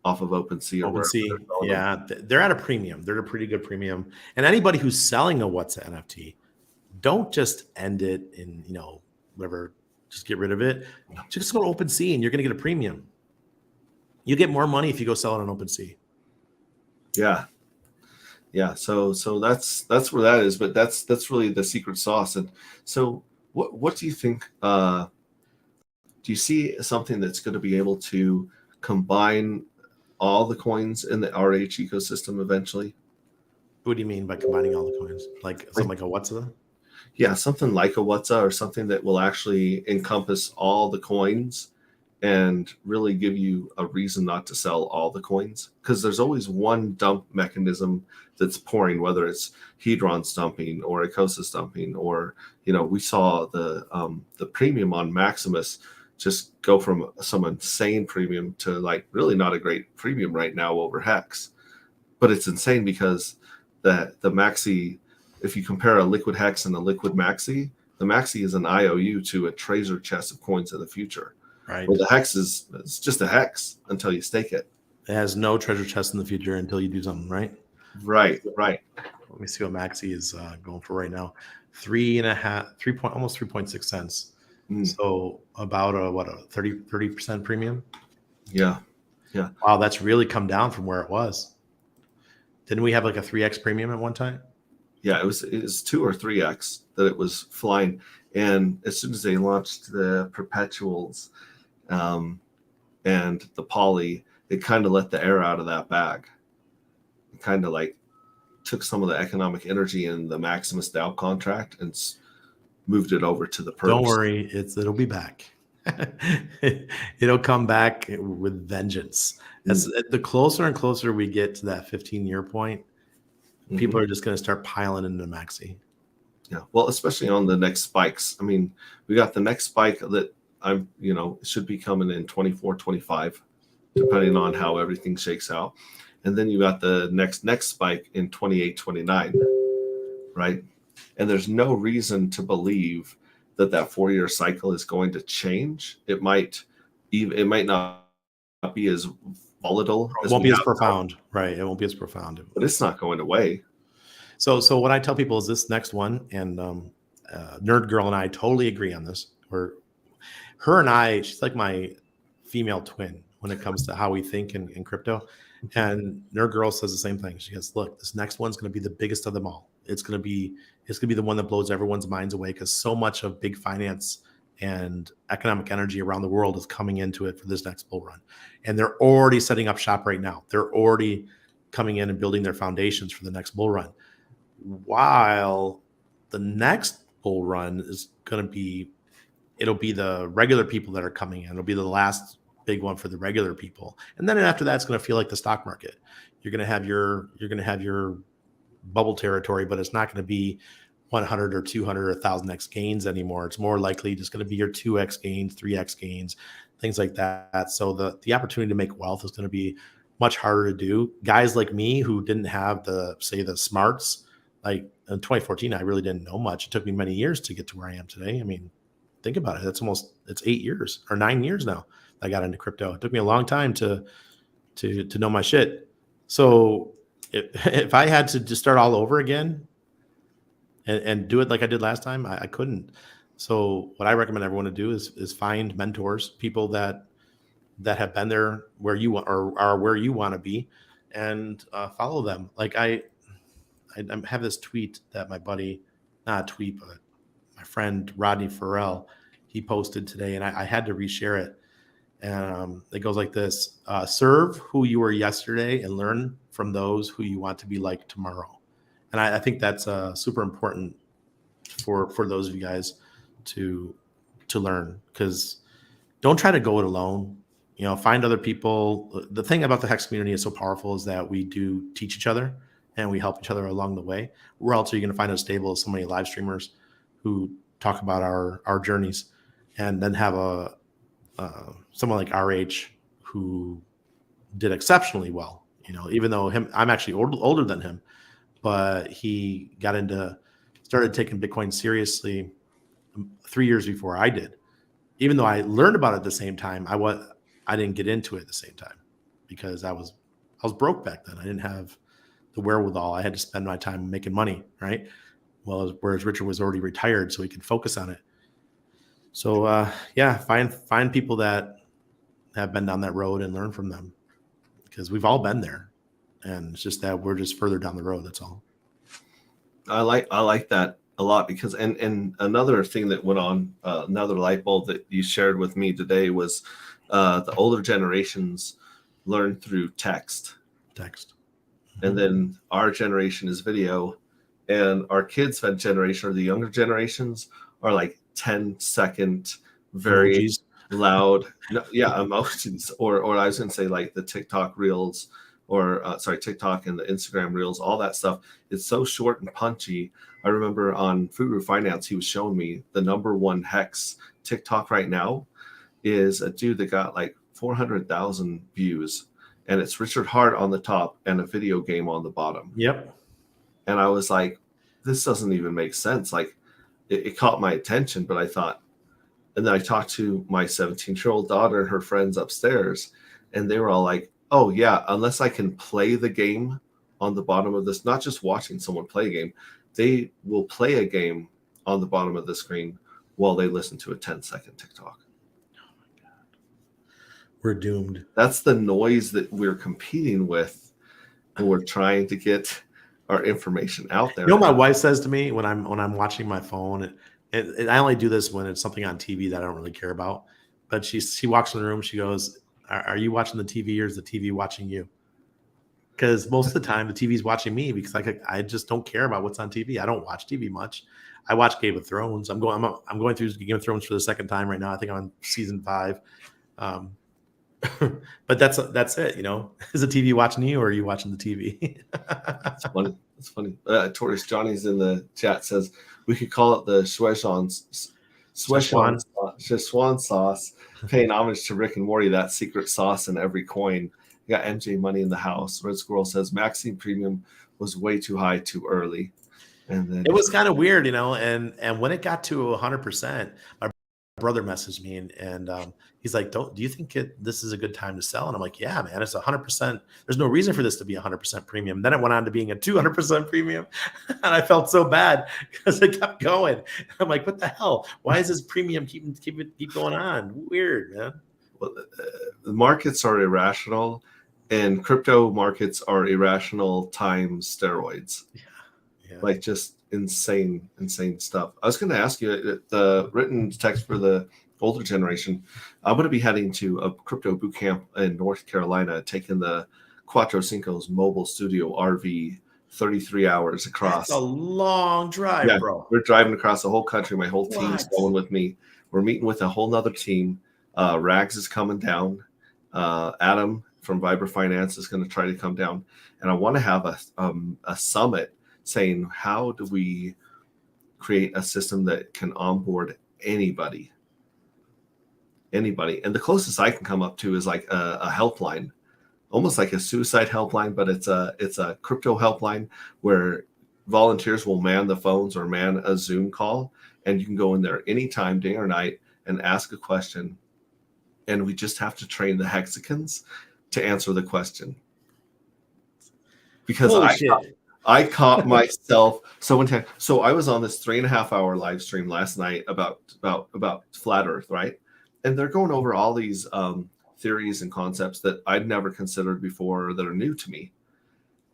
OpenSea or OpenSea. Yeah, they're at a premium. They're at a pretty good premium. And anybody who's selling a What's NFT, don't just end it in whatever. Just get rid of it. Just go to OpenSea and you're going to get a premium. You get more money if you go sell it on OpenSea. Yeah. So that's where that is, but that's really the secret sauce. And so what do you think? Do you see something that's going to be able to combine all the coins in the RH ecosystem eventually? What do you mean by combining all the coins? Like something like a Whatsa? Yeah, something like a Whatsa or something that will actually encompass all the coins and really give you a reason not to sell all the coins, because there's always one dump mechanism that's pouring, whether it's Hedron dumping or Icosa dumping, or we saw the premium on Maximus just go from some insane premium to like really not a great premium right now over Hex. But it's insane because the Maxi, if you compare a liquid Hex and a liquid Maxi, the Maxi is an IOU to a treasure chest of coins in the future. Right. Well, the Hex is just a Hex until you stake it. It has no treasure chest in the future until you do something, right? Right. Let me see what Maxi is going for right now. Almost 3.6 cents. So about a 30% premium. Yeah. Wow, that's really come down from where it was. Didn't we have like a 3x premium at one time? Yeah, it was 2 or 3x that it was flying. And as soon as they launched the perpetuals and the poly, it kind of let the air out of that bag. It kind of like took some of the economic energy in the Maximus DAO contract and moved it over to the perps. Don't worry, it'll be back. It'll come back with vengeance. As the closer and closer we get to that 15-year point, people are just going to start piling into Maxi. Yeah, well, especially on the next spikes. I mean, we got the next spike that should be coming in 24, 25, depending on how everything shakes out. And then you got the next spike in 28, 29, right? And there's no reason to believe that 4-year cycle is going to change. It might not be as volatile. It won't be as profound, right? It won't be as profound, but it's not going away. So what I tell people is this next one, and Nerd Girl and I totally agree on this. Her and I, she's like my female twin when it comes to how we think in crypto. And Nerd Girl says the same thing. She goes, "Look, this next one's going to be the biggest of them all. It's going to be the one that blows everyone's minds away because so much of big finance and economic energy around the world is coming into it for this next bull run. And they're already setting up shop right now. They're already coming in and building their foundations for the next bull run. While the next bull run is going to be, it'll be the regular people that are coming in. It'll be the last big one for the regular people. And then after that, it's going to feel like the stock market. You're going to have your bubble territory, but it's not going to be 100 or 200 or 1,000x gains anymore. It's more likely just going to be your 2x gains, 3x gains, things like that. So the opportunity to make wealth is going to be much harder to do. Guys like me who didn't have the smarts, like in 2014, I really didn't know much. It took me many years to get to where I am today. I mean, think about it. It's 8 years or 9 years now I got into crypto. It took me a long time to know my shit. So if I had to just start all over again and do it like I did last time, I couldn't. So what I recommend everyone to do is find mentors, people that have been there where you want or are where you want to be, and follow them. Like I have this tweet that my buddy, not a tweet, but my friend Rodney Farrell, he posted today, and I had to reshare it. And it goes like this: serve who you were yesterday and learn from those who you want to be like tomorrow. And I think that's super important for those of you guys to learn, because don't try to go it alone. Find other people. The thing about the Hex community is so powerful is that we do teach each other and we help each other along the way. Where else are you going to find as stable as so many live streamers who talk about our journeys, and then have someone like RH who did exceptionally well. Even though I'm actually older than him, but he started taking Bitcoin seriously 3 years before I did. Even though I learned about it at the same time, I didn't get into it at the same time because I was broke back then. I didn't have the wherewithal. I had to spend my time making money, right? Well, whereas Richard was already retired, so he could focus on it. So find people that have been down that road and learn from them, because we've all been there, and it's just that we're just further down the road. That's all. I like that a lot, because and another thing that went on, another light bulb that you shared with me today was the older generations learn through text. And then our generation is video, and our kids' generation, or the younger generations, are like 10-second, very emojis. Loud, emojis, or I was going to say like the TikTok reels, or TikTok and the Instagram reels, all that stuff. It's so short and punchy. I remember on Furu Finance, he was showing me the number one Hex TikTok right now is a dude that got like 400,000 views, and it's Richard Hart on the top and a video game on the bottom. Yep. And I was like, this doesn't even make sense. Like, it caught my attention, but I thought, and then I talked to my 17-year-old daughter and her friends upstairs, and they were all like, oh yeah, unless I can play the game on the bottom of this, not just watching someone play a game, they will play a game on the bottom of the screen while they listen to a 10-second TikTok. Oh my God. We're doomed. That's the noise that we're competing with when we're trying to get our information out there. You know what my wife says to me when I'm watching my phone, and I only do this when it's something on TV that I don't really care about. But she walks in the room, she goes, "Are you watching the TV or is the TV watching you?" Because most of the time the TV's watching me because I just don't care about what's on TV. I don't watch TV much. I watch Game of Thrones. I'm going through Game of Thrones for the second time right now. I think I'm on season 5. Um, but that's it. Is the TV watching you or are you watching the TV? It's funny. It's funny. Tortoise Johnny's in the chat says we could call it the Szechuan sauce, paying homage to Rick and Morty, that secret sauce in every coin. You got MJ money in the house. Red Squirrel says Maxine Premium was way too high too early. And then it was kind of weird, and when it got to 100%, my brother messaged me and he's like, do you think this is a good time to sell? And I'm like, yeah, man, it's 100%. There's no reason for this to be 100% premium. Then it went on to being a 200% premium. And I felt so bad because it kept going. I'm like, what the hell? Why is this premium keep going on? Weird, man. Well, the markets are irrational, and crypto markets are irrational times steroids. Yeah. Like just insane stuff. I was going to ask you the written text for the older generation. I'm going to be heading to a crypto boot camp in North Carolina, taking the Cuatro Cinco's mobile studio RV, 33 hours across. That's a long drive, bro. We're driving across the whole country. My whole team's going with me. We're meeting with a whole nother team. Rags is coming down. Adam from Viber Finance is going to try to come down. And I want to have a summit saying, how do we create a system that can onboard anybody? And the closest I can come up to is like a helpline, almost like a suicide helpline, but it's a crypto helpline where volunteers will man the phones or man a Zoom call, and you can go in there anytime, day or night, and ask a question. And we just have to train the hexagons to answer the question. Because I caught myself so many times. So I was on this 3.5-hour live stream last night about flat Earth, right? And they're going over all these theories and concepts that I'd never considered before or that are new to me.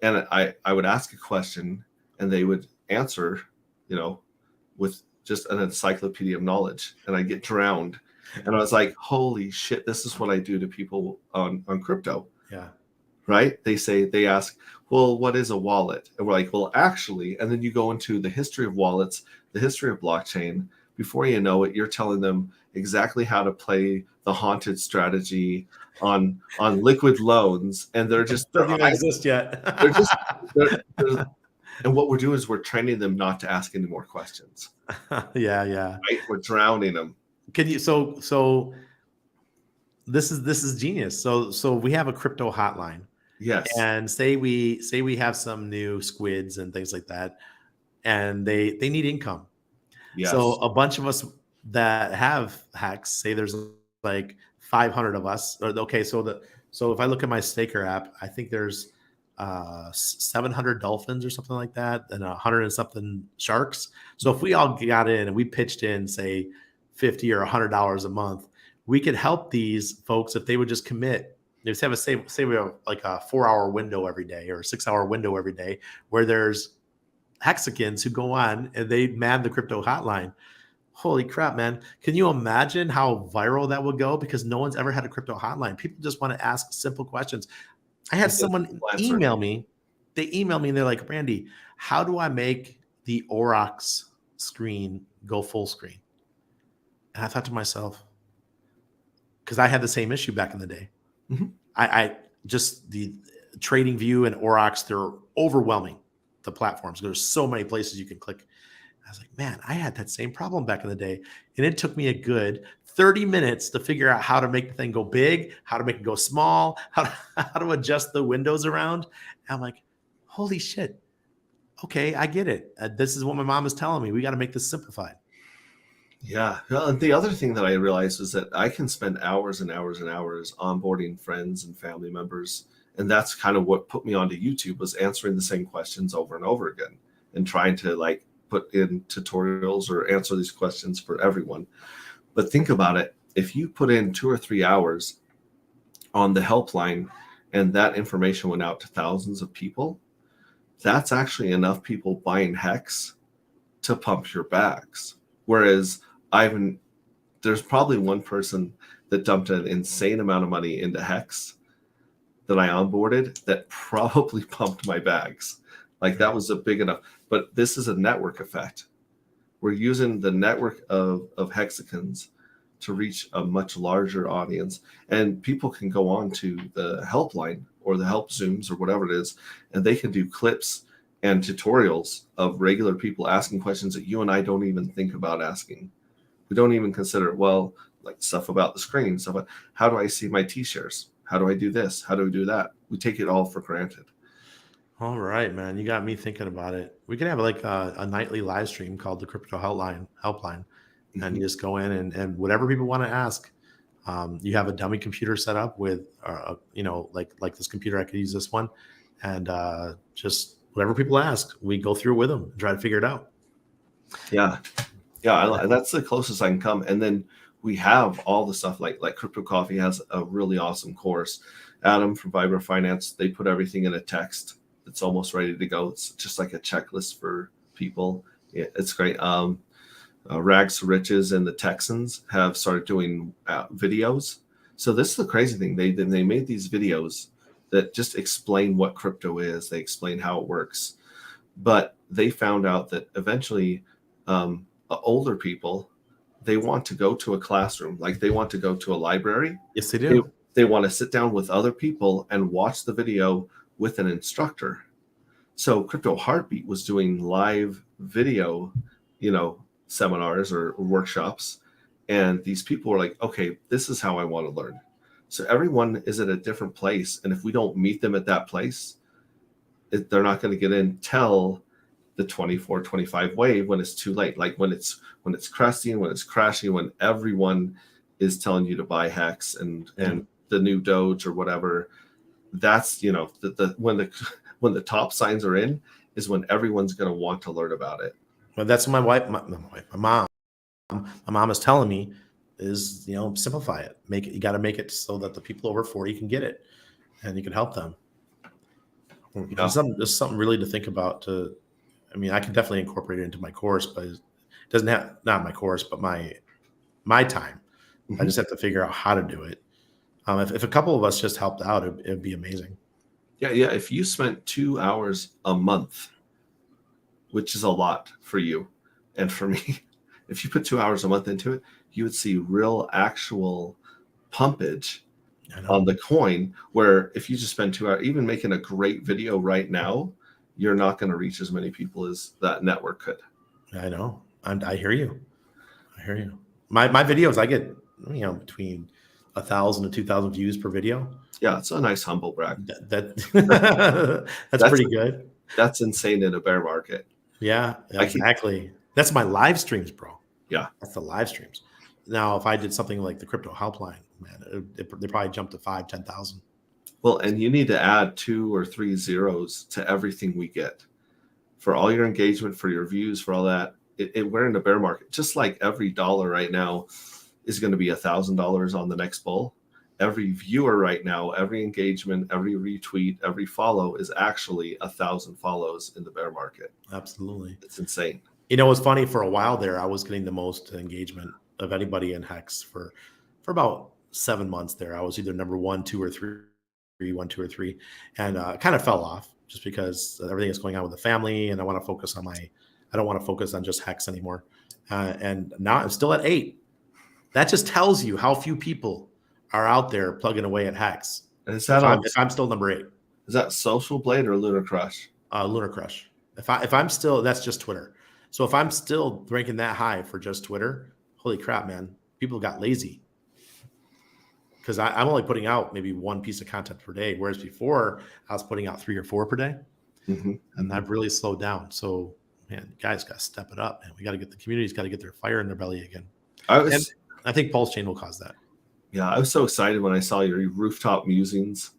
And I would ask a question, and they would answer, with just an encyclopedia of knowledge, and I get drowned. And I was like, holy shit, this is what I do to people on crypto. Yeah. Right? They ask, well, what is a wallet? And we're like, well, actually, and then you go into the history of wallets, the history of blockchain. Before you know it, you're telling them exactly how to play the haunted strategy on liquid loans, and they're just doesn't even exist yet. And what we're doing is we're training them not to ask any more questions. Yeah. Right? We're drowning them. Can you so this is genius. So we have a crypto hotline. Yes. And say we have some new squids and things like that, and they need income. Yes. So a bunch of us that have hacks, say there's like 500 of us. Okay, so if I look at my Staker app, I think there's 700 dolphins or something like that, and 100 and something sharks. So if we all got in and we pitched in, say, $50 or $100 a month, we could help these folks if they would just commit. Just have say we have like a 4-hour window every day or a 6-hour window every day where there's hexagons who go on and they man the crypto hotline. Holy crap, man. Can you imagine how viral that would go? Because no one's ever had a crypto hotline. People just want to ask simple questions. I had someone email me. They email me and they're like, Randy, how do I make the Aurochs screen go full screen? And I thought to myself, because I had the same issue back in the day. Mm-hmm. I just the Trading View and Aurochs, they're overwhelming, the platforms. There's so many places you can click. I was like, man, I had that same problem back in the day. And it took me a good 30 minutes to figure out how to make the thing go big, how to make it go small, how to adjust the windows around. And I'm like, holy shit. Okay, I get it. This is what my mom is telling me. We got to make this simplified. Yeah. Well, and the other thing that I realized was that I can spend hours and hours and hours onboarding friends and family members. And that's kind of what put me onto YouTube, was answering the same questions over and over again and trying to like put in tutorials or answer these questions for everyone. But think about it. If you put in 2 or 3 hours on the helpline and that information went out to thousands of people, that's actually enough people buying hex to pump your bags. Whereas there's probably one person that dumped an insane amount of money into hex that I onboarded that probably pumped my bags. Like that was a big enough, but this is a network effect. We're using the network of hexagons to reach a much larger audience, and people can go on to the helpline or the help Zooms or whatever it is, and they can do clips and tutorials of regular people asking questions that you and I don't even think about asking. We don't even consider, well, like stuff about the screen, stuff like how do I see my T-shares? How do I do this? How do I do that? We take it all for granted. All right, man. You got me thinking about it. We could have like a nightly live stream called the Crypto Helpline, and you just go in and whatever people want to ask. You have a dummy computer set up with, like this computer. I could use this one, and just whatever people ask, we go through with them and try to figure it out. Yeah, that's the closest I can come. And then we have all the stuff like Crypto Coffee has a really awesome course. Adam from Vibra Finance, they put everything in a text. It's almost ready to go. It's just like a checklist for people. Yeah, it's great. Rags to Riches and the Texans have started doing videos. So this is the crazy thing. They made these videos that just explain what crypto is. They explain how it works. But they found out that eventually older people, they want to go to a classroom. Like they want to go to a library. Yes, they do. They want to sit down with other people and watch the video with an instructor. So Crypto Heartbeat was doing live video, seminars or workshops. And these people were like, okay, this is how I want to learn. So everyone is at a different place. And if we don't meet them at that place, they're not going to get in till the 24, 25 wave when it's too late. Like when it's cresting, when it's crashing, when everyone is telling you to buy hex and the new Doge or whatever. That's when the top signs are in is when everyone's going to want to learn about it. Well, that's what my mom is telling me is, simplify it. You got to make it so that the people over 40 can get it and you can help them. Yeah. There's something really to think about. I can definitely incorporate it into my course, but it doesn't have, not my course, but my time. Mm-hmm. I just have to figure out how to do it. If a couple of us just helped out, it'd be amazing. Yeah. If you spent 2 hours a month, which is a lot for you and for me, if you put 2 hours a month into it, you would see real actual pumpage on the coin, where if you just spend 2 hours, even making a great video right now, you're not going to reach as many people as that network could. I know. I hear you. My videos, I get, between 1,000 to 2,000 views per video. Yeah. It's a nice humble brag. That's pretty good. That's insane in a bear market. Yeah, exactly. That's my live streams, bro. Yeah. That's the live streams. Now, if I did something like the Crypto Helpline, man, they probably jumped to 5,000, 10,000. Well, and you need to add 2 or 3 zeros to everything we get for all your engagement, for your views, for all that. We're in a bear market. Just like every dollar right now is going to be $1,000 on the next bull. Every viewer right now, every engagement, every retweet, every follow is actually 1,000 follows in the bear market. Absolutely. It's insane. It's funny, for a while there, I was getting the most engagement of anybody in Hex for about 7 months there. I was either number 1, 2, or 3, 1, 2, or 3, and kind of fell off just because everything is going on with the family, and I want to focus on I don't want to focus on just Hex anymore. And now I'm still at 8. That just tells you how few people are out there plugging away at Hex. And is that if I'm still number 8. Is that Social Blade or Lunar Crush? Lunar Crush. If I'm still, that's just Twitter. So if I'm still ranking that high for just Twitter, holy crap, man, people got lazy. Because I'm only putting out maybe 1 piece of content per day, whereas before I was putting out 3 or 4 per day. Mm-hmm. And I've really slowed down. So, man, you guys got to step it up, and we got to get the community's got to get their fire in their belly again. I think Pulse Chain will cause that. Yeah, I was so excited when I saw your rooftop musings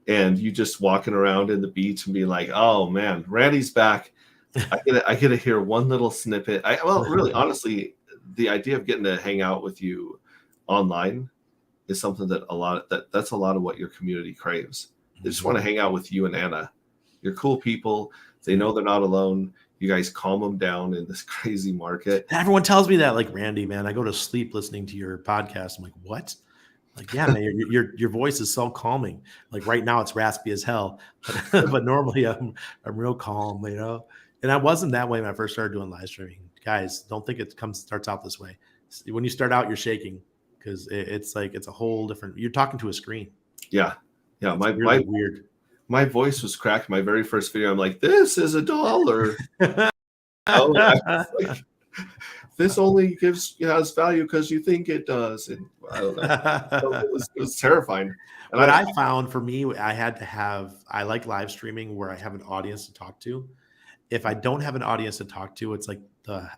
and you just walking around in the beach and being like, oh man, Randy's back. I get to hear one little snippet. Really, honestly, the idea of getting to hang out with you online is something that that's a lot of what your community craves. They just want to hang out with you and Anna. You're cool people. They know they're not alone. You guys calm them down in this crazy market. Everyone tells me that, like, Randy, man, I go to sleep listening to your podcast. I'm like, what? Like, yeah, man, your voice is so calming. Like right now it's raspy as hell, but normally I'm real calm, you know. And I wasn't that way when I first started doing live streaming. Guys, don't think it starts out this way. When you start out, you're shaking because it's like it's a whole different. You're talking to a screen. Yeah. It's really weird. My voice was cracked. My very first video, I'm like, this is $1. This only has value because you think it does. And I don't know. It was terrifying. And what I found for me, I like live streaming where I have an audience to talk to. If I don't have an audience to talk to, it's like the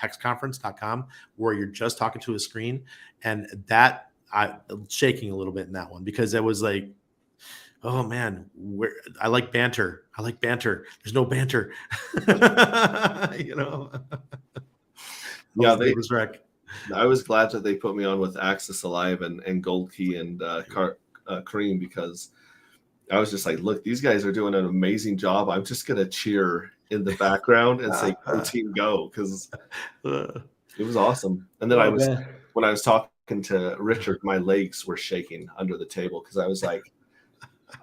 hexconference.com where you're just talking to a screen. And that I'm shaking a little bit in that one because it was like, oh man, I like banter. There's no banter. You know. Yeah, I was glad that they put me on with Axis Alive and Gold Key and Kareem because I was just like, look, these guys are doing an amazing job. I'm just gonna cheer in the background and say, "Go team, go!" because it was awesome. And then when I was talking to Richard, my legs were shaking under the table because I was like,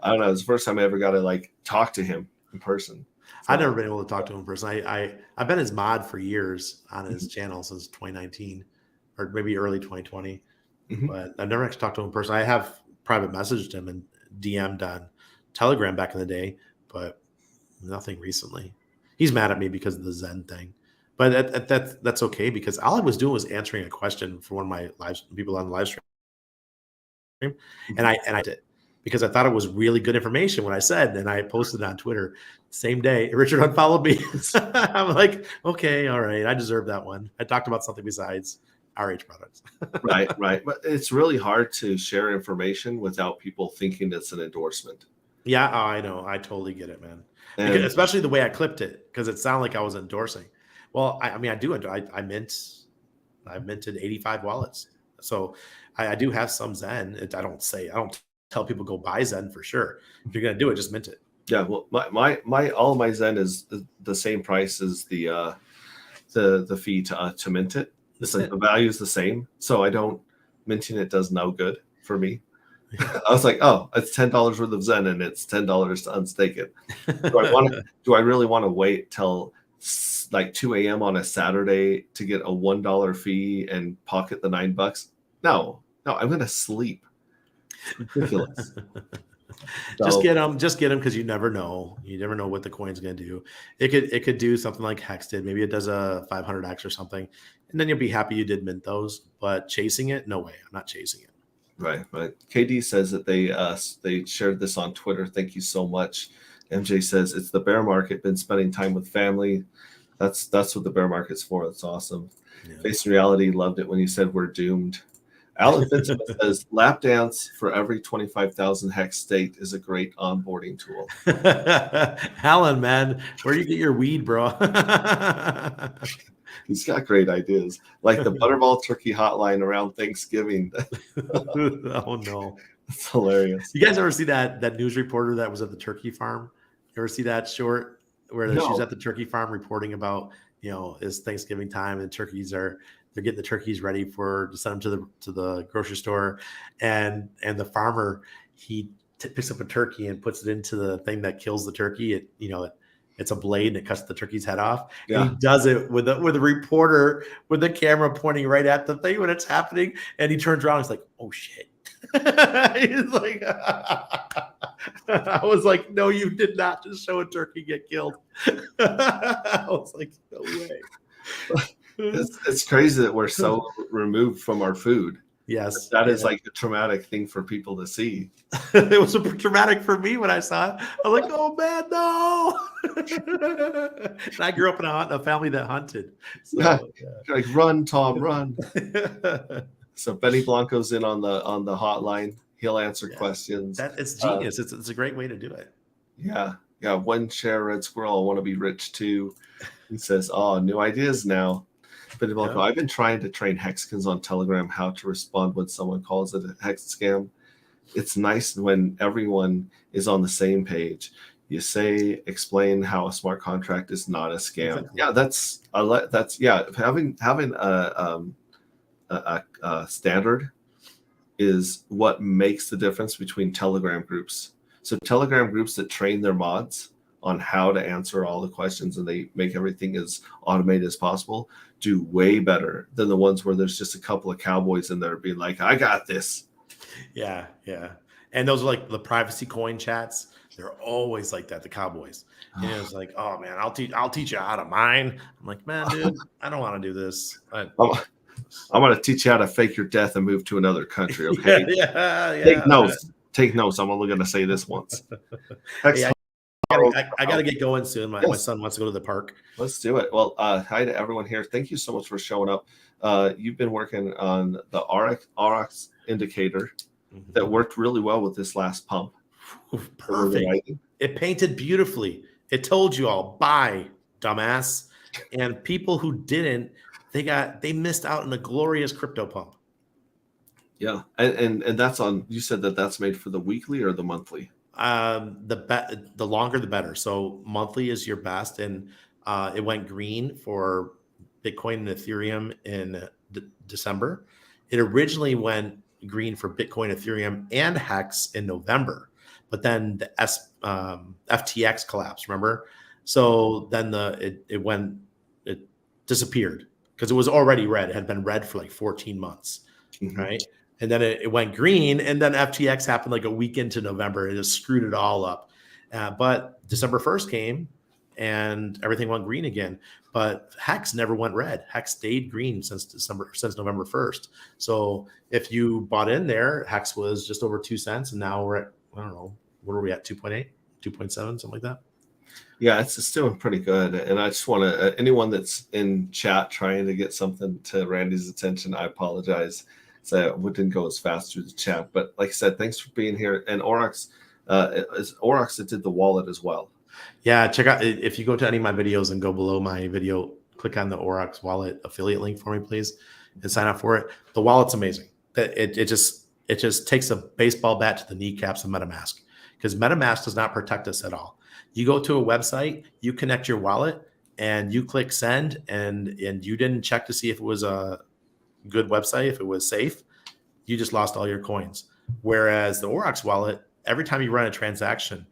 I don't know, it was the first time I ever got to like talk to him in person. I've never been able to talk to him in person. I've been his mod for years on his channel since 2019 or maybe early 2020, but I've never actually talked to him in person. I have private messaged him and DM'd on Telegram back in the day, but nothing recently. He's mad at me because of the Zen thing, but that's okay because all I was doing was answering a question for one of my people on the live stream, and I did. Because I thought it was really good information when I said, and I posted it on Twitter same day. Richard unfollowed me. I'm like, okay, all right, I deserve that one. I talked about something besides RH products. Right. But it's really hard to share information without people thinking it's an endorsement. Yeah, I know. I totally get it, man. Because, especially the way I clipped it, because it sounded like I was endorsing. Well, I mean, I do. I minted 85 wallets, so I do have some Zen. I don't tell people go buy Zen for sure. If you're gonna do it, just mint it. Yeah, well, my all my Zen is the same price as the fee to mint it. It's like the value is the same, so I don't minting it does no good for me. I was like, oh, it's $10 worth of Zen and it's $10 to unstake it. Do I really want to wait till like 2 a.m. on a Saturday to get a $1 fee and pocket the $9? No, I'm gonna sleep. Ridiculous. Just get them because you never know what the coin's going to do. It could do something like Hex did. Maybe it does a 500x or something, and then you'll be happy you did mint those. But chasing it, no way. I'm not chasing it. Right. KD says that they shared this on Twitter. Thank you so much. MJ says it's the bear market. Been spending time with family. That's what the bear market's for. That's awesome. Yeah. Face Reality loved it when you said we're doomed. Alan Fitzman says lap dance for every 25,000 hex state is a great onboarding tool. Alan, man, where do you get your weed, bro? He's got great ideas, like the Butterball Turkey Hotline around Thanksgiving. Oh no, that's hilarious. You guys ever see that news reporter that was at the turkey farm? You ever see that short where she's at the turkey farm reporting about it's Thanksgiving time and they're getting the turkeys ready to send them to the grocery store, and the farmer picks up a turkey and puts it into the thing that kills the turkey. It's a blade and it cuts the turkey's head off. Yeah. And he does it with a reporter with the camera pointing right at the thing when it's happening, and he turns around and he's like, "Oh shit!" He's like, I was like, "No, you did not just show a turkey get killed." I was like, "No way." It's crazy that we're so removed from our food. Yes, that is like a traumatic thing for people to see. It was super traumatic for me when I saw it. I was like, "Oh man, no!" And I grew up in a family that hunted. So, yeah. Like, run, Tom, run. So Benny Blanco's in on the hotline. He'll answer questions. It's genius. It's a great way to do it. Yeah. One share Red Squirrel. I want to be rich too. He says, "Oh, new ideas now." Benny Blanco, I've been trying to train Hexicans on Telegram how to respond when someone calls it a hex scam. It's nice when everyone is on the same page. You explain how a smart contract is not a scam. Exactly. Yeah, that's having a standard is what makes the difference between Telegram groups. So Telegram groups that train their mods on how to answer all the questions and they make everything as automated as possible do way better than the ones where there's just a couple of cowboys in there being like, I got this. Yeah, yeah. And those are like the privacy coin chats. They're always like that, the cowboys. And it's like, oh man, I'll teach you how to mine. I'm like, man, dude, I don't want to do this. I'm going to teach you how to fake your death and move to another country. Okay. Yeah. Take notes. Take notes. I'm only going to say this once. Hey, I got to get going soon. My son wants to go to the park. Let's do it. Well, hi to everyone here. Thank you so much for showing up. You've been working on the RX indicator that worked really well with this last pump. Perfect. It painted beautifully. It told you all, buy, dumbass. And people who didn't, they missed out on a glorious crypto pump. Yeah, and that's on. You said that's made for the weekly or the monthly. The longer the better. So monthly is your best, and it went green for Bitcoin and Ethereum in December. It originally went green for Bitcoin, Ethereum, and Hex in November, but then the FTX collapsed. Remember? So then it disappeared because it was already red. It had been red for like 14 months, right? And then it went green, and then FTX happened like a week into November. It just screwed it all up. But December 1st came, and everything went green again. But Hex never went red. Hex stayed green since November 1st. So if you bought in there, Hex was just over 2 cents, and now we're at, I don't know, what are we at? 2.8, 2.7, something like that. Yeah, it's doing pretty good. And I just want to, anyone that's in chat trying to get something to Randy's attention, I apologize. So it didn't go as fast through the chat. But like I said, thanks for being here. And Aurochs, is Aurochs that did the wallet as well. Yeah, check out, if you go to any of my videos and go below my video, click on the Aurochs wallet affiliate link for me, please, and sign up for it. The wallet's amazing. It just takes a baseball bat to the kneecaps of MetaMask, because MetaMask does not protect us at all. You go to a website, you connect your wallet, and you click send, and you didn't check to see if it was a good website, if it was safe, you just lost all your coins. Whereas the Aurochs wallet, every time you run a transaction,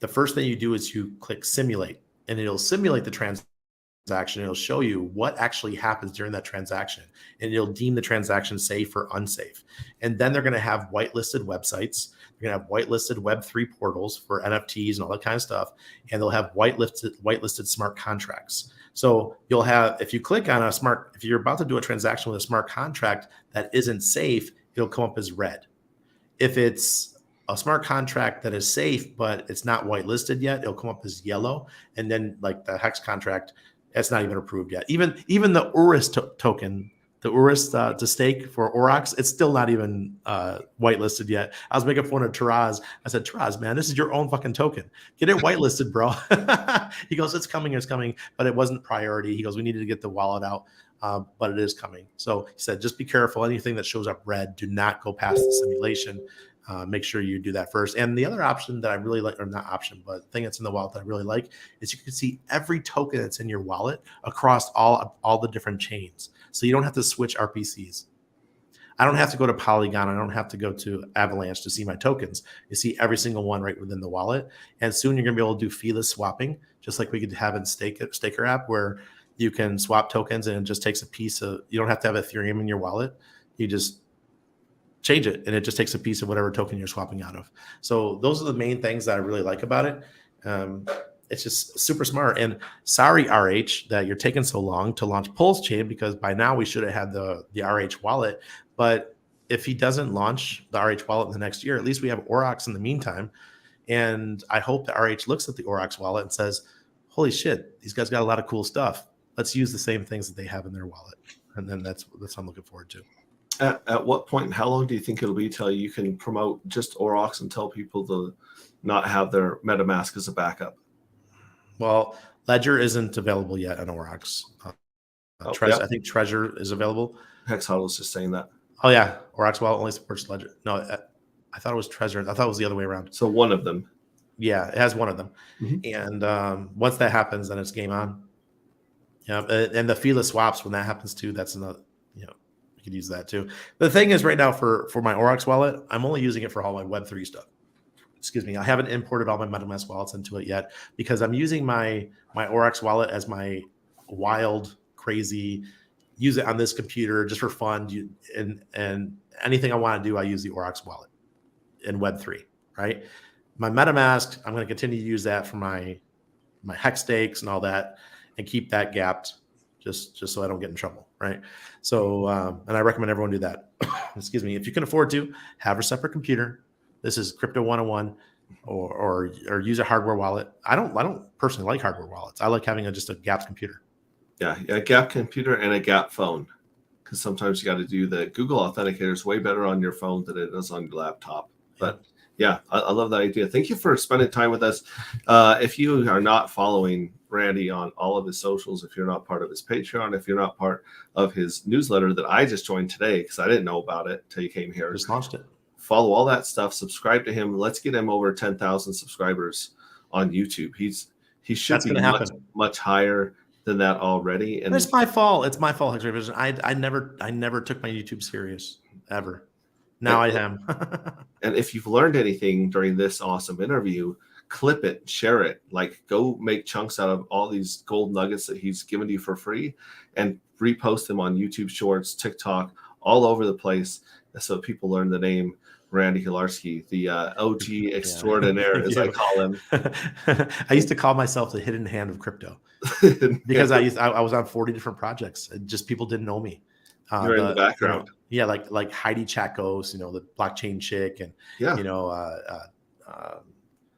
the first thing you do is you click simulate, and it'll simulate the transaction. It'll show you what actually happens during that transaction, and it'll deem the transaction safe or unsafe. And then they're going to have whitelisted websites. They're going to have whitelisted Web3 portals for NFTs and all that kind of stuff. And they'll have whitelisted smart contracts. So you'll have, if you click on if you're about to do a transaction with a smart contract that isn't safe, it'll come up as red. If it's a smart contract that is safe, but it's not whitelisted yet, it'll come up as yellow. And then like the Hex contract, it's not even approved yet. Even the URIS token, the URIS to stake for Aurochs, it's still not even whitelisted yet. I was making fun of Taraz. I said, Taraz, man, this is your own fucking token. Get it whitelisted, bro. He goes, it's coming, but it wasn't priority. He goes, we needed to get the wallet out, but it is coming. So he said, just be careful. Anything that shows up red, do not go past the simulation. Make sure you do that first. And the other option that I really like, or not option, but thing that's in the wallet that I really like, is you can see every token that's in your wallet across all the different chains. So you don't have to switch RPCs. I don't have to go to Polygon. I don't have to go to Avalanche to see my tokens. You see every single one right within the wallet. And soon you're going to be able to do feeless swapping, just like we could have in Staker app, where you can swap tokens and it just takes a piece of, you don't have to have Ethereum in your wallet. You just change it and it just takes a piece of whatever token you're swapping out of. So those are the main things that I really like about it. It's just super smart. And sorry, RH, that you're taking so long to launch Pulse Chain, because by now we should have had the RH wallet. But if he doesn't launch the RH wallet in the next year, at least we have Aurochs in the meantime. And I hope that RH looks at the Aurochs wallet and says, holy shit, these guys got a lot of cool stuff. Let's use the same things that they have in their wallet. And then that's what I'm looking forward to. At what point and how long do you think it'll be till you can promote just Aurochs and tell people to not have their MetaMask as a backup? Well, Ledger isn't available yet on Aurochs. I think Treasure is available. Hex Huddle was just saying that. Oh yeah, Aurochs wallet only supports Ledger. No, I thought it was Treasure. I thought it was the other way around. So one of them. Yeah, it has one of them. Mhm. And once that happens, then it's game on. Yeah, and the feeless swaps when that happens too. That's another. You know, you could use that too. The thing is, right now for my Aurochs wallet, I'm only using it for all my Web3 stuff. Excuse me, I haven't imported all my MetaMask wallets into it yet because I'm using my Aurochs wallet as my wild, crazy, use it on this computer just for fun. And anything I want to do, I use the Aurochs wallet in Web3, right? My MetaMask, I'm going to continue to use that for my hex stakes and all that, and keep that gapped just so I don't get in trouble, right? So, and I recommend everyone do that. Excuse me, if you can afford to have a separate computer. This is crypto 101, or use a hardware wallet. I don't personally like hardware wallets. I like having just a gapped computer. Yeah, a Gap computer and a Gap phone, because sometimes you got to do the Google Authenticator is way better on your phone than it is on your laptop. But yeah, I love that idea. Thank you for spending time with us. If you are not following Randy on all of his socials, if you're not part of his Patreon, if you're not part of his newsletter that I just joined today because I didn't know about it till you came here, Just launched it. Follow all that stuff. Subscribe to him. Let's get him over 10,000 subscribers on YouTube. He should be much higher than that already. And it's my fault. It's my fault, X-Ray Vision. I never took my YouTube serious ever. Now I am. And if you've learned anything during this awesome interview, clip it, share it. Like, go make chunks out of all these gold nuggets that he's given to you for free, and repost them on YouTube Shorts, TikTok, all over the place, so people learn the name Randy Hilarski, the OG extraordinaire, as I call him. I used to call myself the hidden hand of crypto because I was on 40 different projects. Just people didn't know me. You're in the background. You know, like Heidi Chakos, the blockchain chick, and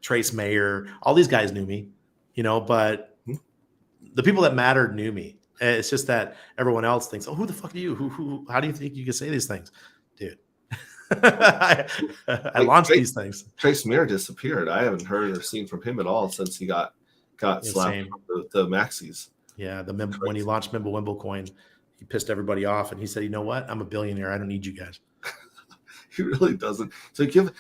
Trace Mayer. All these guys knew me, but the people that mattered knew me. It's just that everyone else thinks, "Oh, who the fuck are you? Who? How do you think you can say these things, dude?" I launched these things. Trace Mayer disappeared. I haven't heard or seen from him at all since he got slapped the maxis. Yeah, when he launched Mimble Coin, he pissed everybody off, and he said, "You know what? I'm a billionaire. I don't need you guys." He really doesn't. So give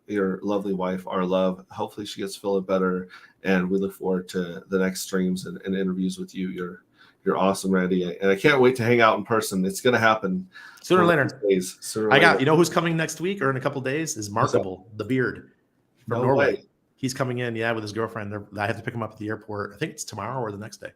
your lovely wife our love. Hopefully she gets feeling better, and we look forward to the next streams and interviews with you. You're awesome, Randy, and I can't wait to hang out in person. It's going to happen sooner or later. You know who's coming next week or in a couple of days is Markable, the beard from Norway. Way. He's coming in, with his girlfriend. I have to pick him up at the airport. I think it's tomorrow or the next day.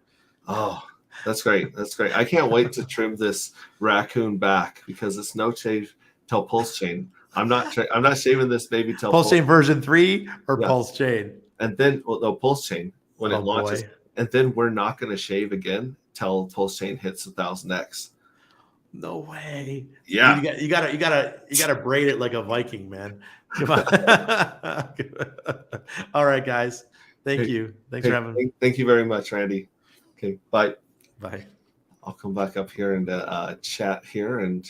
Oh, that's great. That's great. I can't wait to trim this raccoon back, because it's no shave till Pulse Chain. I'm not shaving this baby till Pulse Chain version 3 or Pulse Chain. And then Pulse Chain when it launches. Boy. And then we're not going to shave again till Pulse Chain hits 1,000x. No way. Yeah. You gotta braid it like a Viking, man. Come on. All right, guys. Thank you. Thanks for having me. Thank you very much, Randy. Okay, bye. Bye. I'll come back up here and chat here and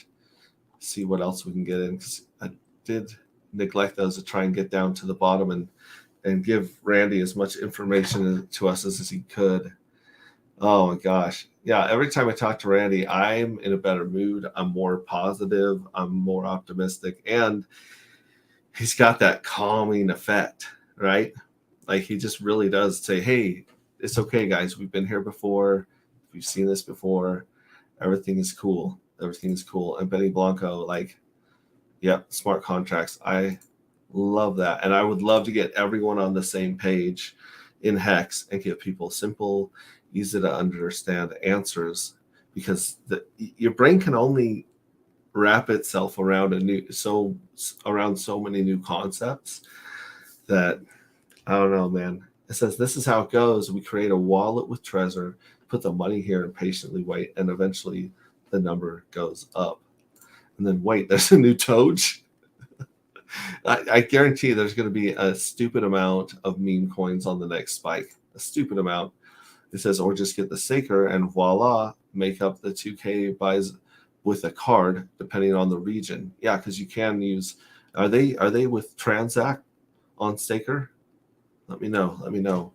see what else we can get in. I did neglect those to try and get down to the bottom and give Randy as much information to us as he could. Oh my gosh. Yeah, every time I talk to Randy, I'm in a better mood. I'm more positive. I'm more optimistic. And he's got that calming effect, right? Like, he just really does say, hey, it's okay, guys. We've been here before. We've seen this before. Everything is cool. Everything is cool. And Benny Blanco, smart contracts. I love that. And I would love to get everyone on the same page in Hex and give people simple, easy to understand answers, because your brain can only wrap itself around so many new concepts that, I don't know, man. It says this is how it goes. We create a wallet with Trezor, put the money here and patiently wait, and eventually the number goes up. And then wait, there's a new Doge. I guarantee there's going to be a stupid amount of meme coins on the next spike. A stupid amount. It says, or just get the Saker and voila, make up the 2K buys with a card, depending on the region. Yeah, because you can use. Are they with Transact on Saker? Let me know.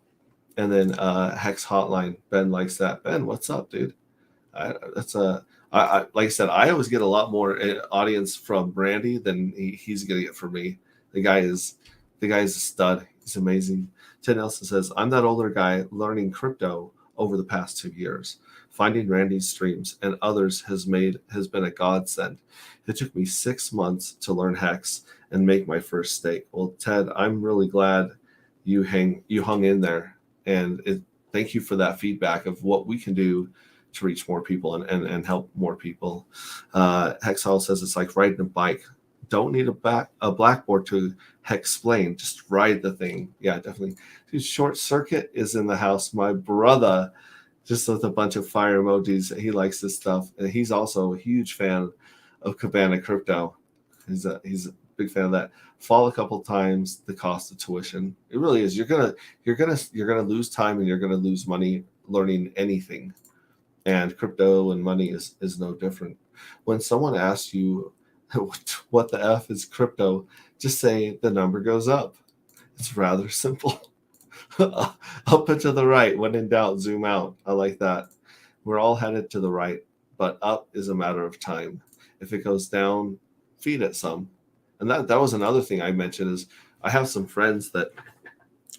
And then Hex Hotline. Ben likes that. Ben, what's up, dude? Like I said, I always get a lot more audience from Randy than he's going to get from me. The guy is The guy's a stud. He's amazing. Ted Nelson says, I'm that older guy learning crypto over the past 2 years. Finding Randy's streams and others has been a godsend. It took me 6 months to learn Hex and make my first stake. Well, Ted, I'm really glad you hung in there, and thank you for that feedback of what we can do to reach more people and help more people. Hexall says it's like riding a bike. Don't need a blackboard to explain. Just ride the thing. Yeah, definitely. Dude, Short Circuit is in the house. My brother, just with a bunch of fire emojis. He likes this stuff, and he's also a huge fan of Cabana Crypto. He's a big fan of that. Fall a couple times, the cost of tuition. It really is. You're gonna lose time and you're gonna lose money learning anything. And crypto and money is no different. When someone asks you what the F is crypto, just say the number goes up. It's rather simple. Up and to the right. When in doubt, zoom out. I like that. We're all headed to the right, but up is a matter of time. If it goes down, feed it some. And that was another thing I mentioned is I have some friends that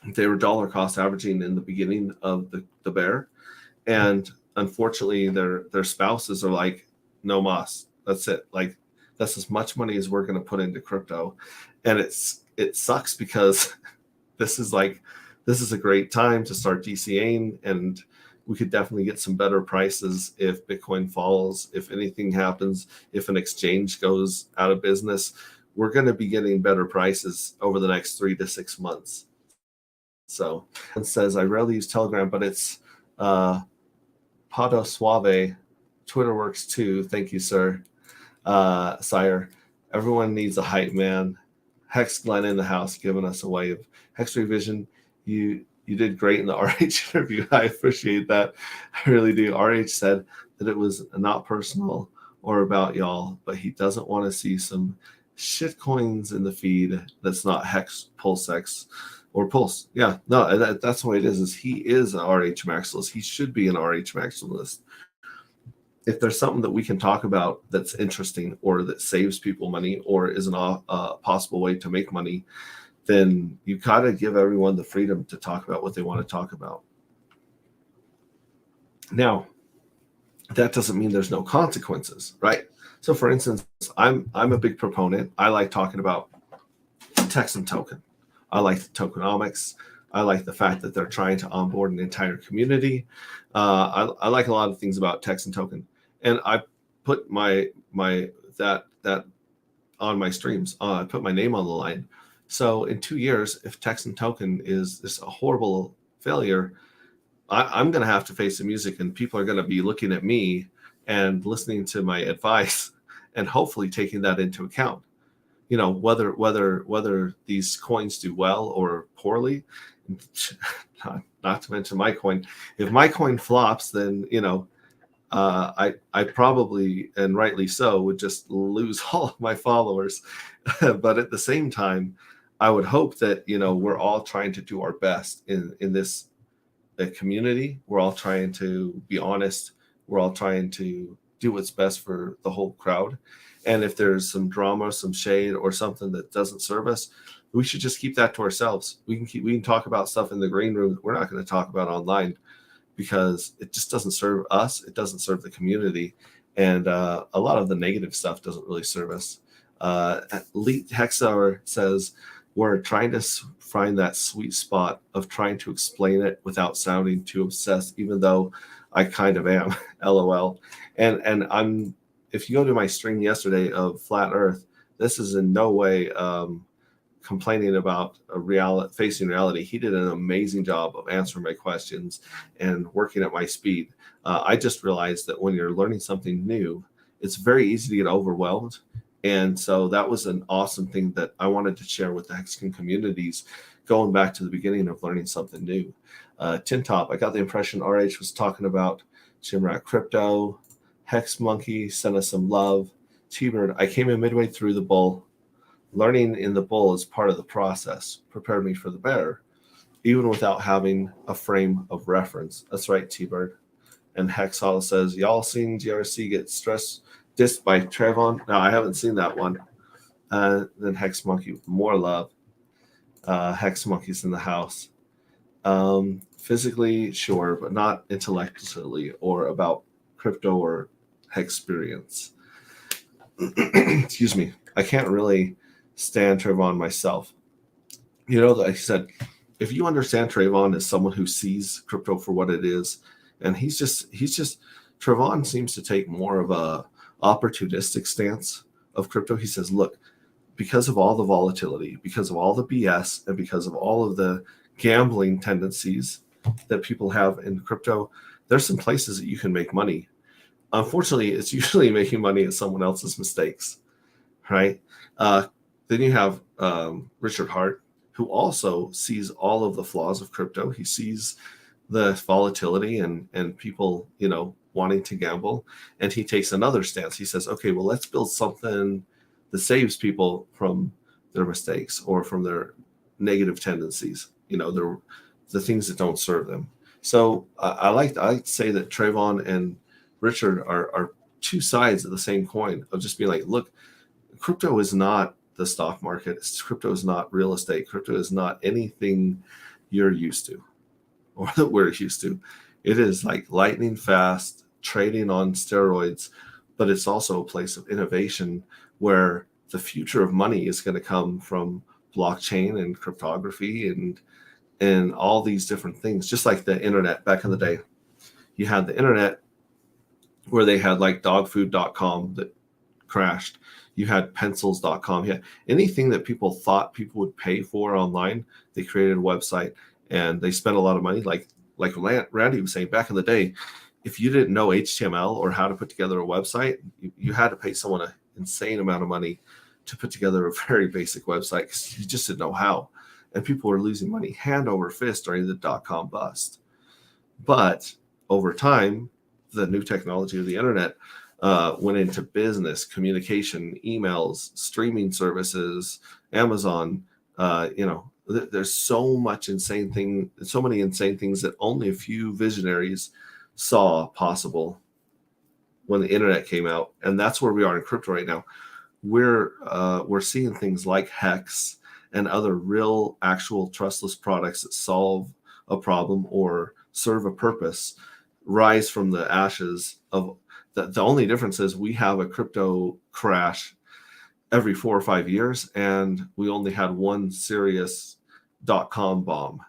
they were dollar cost averaging in the beginning of the bear. And unfortunately, their spouses are like, no mas. That's it. Like, that's as much money as we're going to put into crypto. And it sucks because this is a great time to start DCAing, and we could definitely get some better prices if Bitcoin falls, if anything happens, if an exchange goes out of business. We're going to be getting better prices over the next 3 to 6 months. So it says, I rarely use Telegram, but it's Pado Suave. Twitter works too. Thank you, sir. Sire. Everyone needs a hype man. Hex Glenn in the house giving us a wave. Hex Revision, you did great in the RH interview. I appreciate that. I really do. RH said that it was not personal or about y'all, but he doesn't want to see some shit coins in the feed that's not Hex, PulseX, or Pulse. Yeah, no, that's the way it is he is an RH maximalist. He should be an RH maximalist. If there's something that we can talk about that's interesting or that saves people money or is a possible way to make money, then you gotta give everyone the freedom to talk about what they want to talk about. Now, that doesn't mean there's no consequences, right? So for instance, I'm a big proponent. I like talking about Texan Token. I like the tokenomics. I like the fact that they're trying to onboard an entire community. I like a lot of things about Texan Token, and I put that on my streams. I put my name on the line. So in 2 years, if Texan Token is this a horrible failure, I'm going to have to face the music, and people are going to be looking at me and listening to my advice, and hopefully taking that into account. You know, whether these coins do well or poorly. Not to mention my coin. If my coin flops, then I probably, and rightly so, would just lose all of my followers. But at the same time, I would hope that we're all trying to do our best in this community. We're all trying to be honest. We're all trying to do what's best for the whole crowd. And if there's some drama, some shade, or something that doesn't serve us, we should just keep that to ourselves. We can talk about stuff in the green room that we're not going to talk about online, because it just doesn't serve us. It doesn't serve the community. And a lot of the negative stuff doesn't really serve us. Elite Hexhour says, we're trying to find that sweet spot of trying to explain it without sounding too obsessed, even though I kind of am. LOL. And if you go to my stream yesterday of Flat Earth, this is in no way complaining about facing reality. He did an amazing job of answering my questions and working at my speed. I just realized that when you're learning something new, it's very easy to get overwhelmed. And so that was an awesome thing that I wanted to share with the Hexagon communities, going back to the beginning of learning something new. Tin Top, I got the impression RH was talking about Chimrat Crypto. Hex Monkey sent us some love. T-Bird, I came in midway through the bull. Learning in the bull is part of the process. Prepared me for the bear, even without having a frame of reference. That's right, T-Bird. And Hex Hall says, y'all seen GRC get stress dissed by Trayvon? No, I haven't seen that one. Then Hex Monkey, more love. Hex Monkey's in the house. Physically, sure, but not intellectually or about crypto or experience. Excuse me. I can't really stand Trayvon myself. Like I said, if you understand Trayvon as someone who sees crypto for what it is, and he's just Trayvon seems to take more of a opportunistic stance of crypto. He says, look, because of all the volatility, because of all the BS, and because of all of the gambling tendencies that people have in crypto, there's some places that you can make money. Unfortunately, it's usually making money at someone else's mistakes, right? Then you have Richard Hart, who also sees all of the flaws of crypto. He sees the volatility and people, wanting to gamble, and he takes another stance. He says, okay, well, let's build something that saves people from their mistakes or from their negative tendencies, the things that don't serve them. So I like to say that Trayvon and Richard are two sides of the same coin of just being like, look, crypto is not the stock market. Crypto is not real estate. Crypto is not anything you're used to or that we're used to. It is like lightning fast trading on steroids, but it's also a place of innovation where the future of money is going to come from blockchain and cryptography and all these different things. Just like the internet back in the day, you had the internet where they had like dogfood.com that crashed. You had pencils.com. Yeah, anything that people thought people would pay for online, they created a website and they spent a lot of money. Like Randy was saying, back in the day, if you didn't know HTML or how to put together a website, you had to pay someone an insane amount of money to put together a very basic website because you just didn't know how. And people were losing money hand over fist during the dot-com bust. But over time, the new technology of the internet went into business, communication, emails, streaming services, Amazon. There's so many insane things that only a few visionaries saw possible when the internet came out, and that's where we are in crypto right now. We're seeing things like Hex and other real, actual, trustless products that solve a problem or serve a purpose rise from the ashes of the only difference is we have a crypto crash every 4 or 5 years, and we only had one serious .com bomb,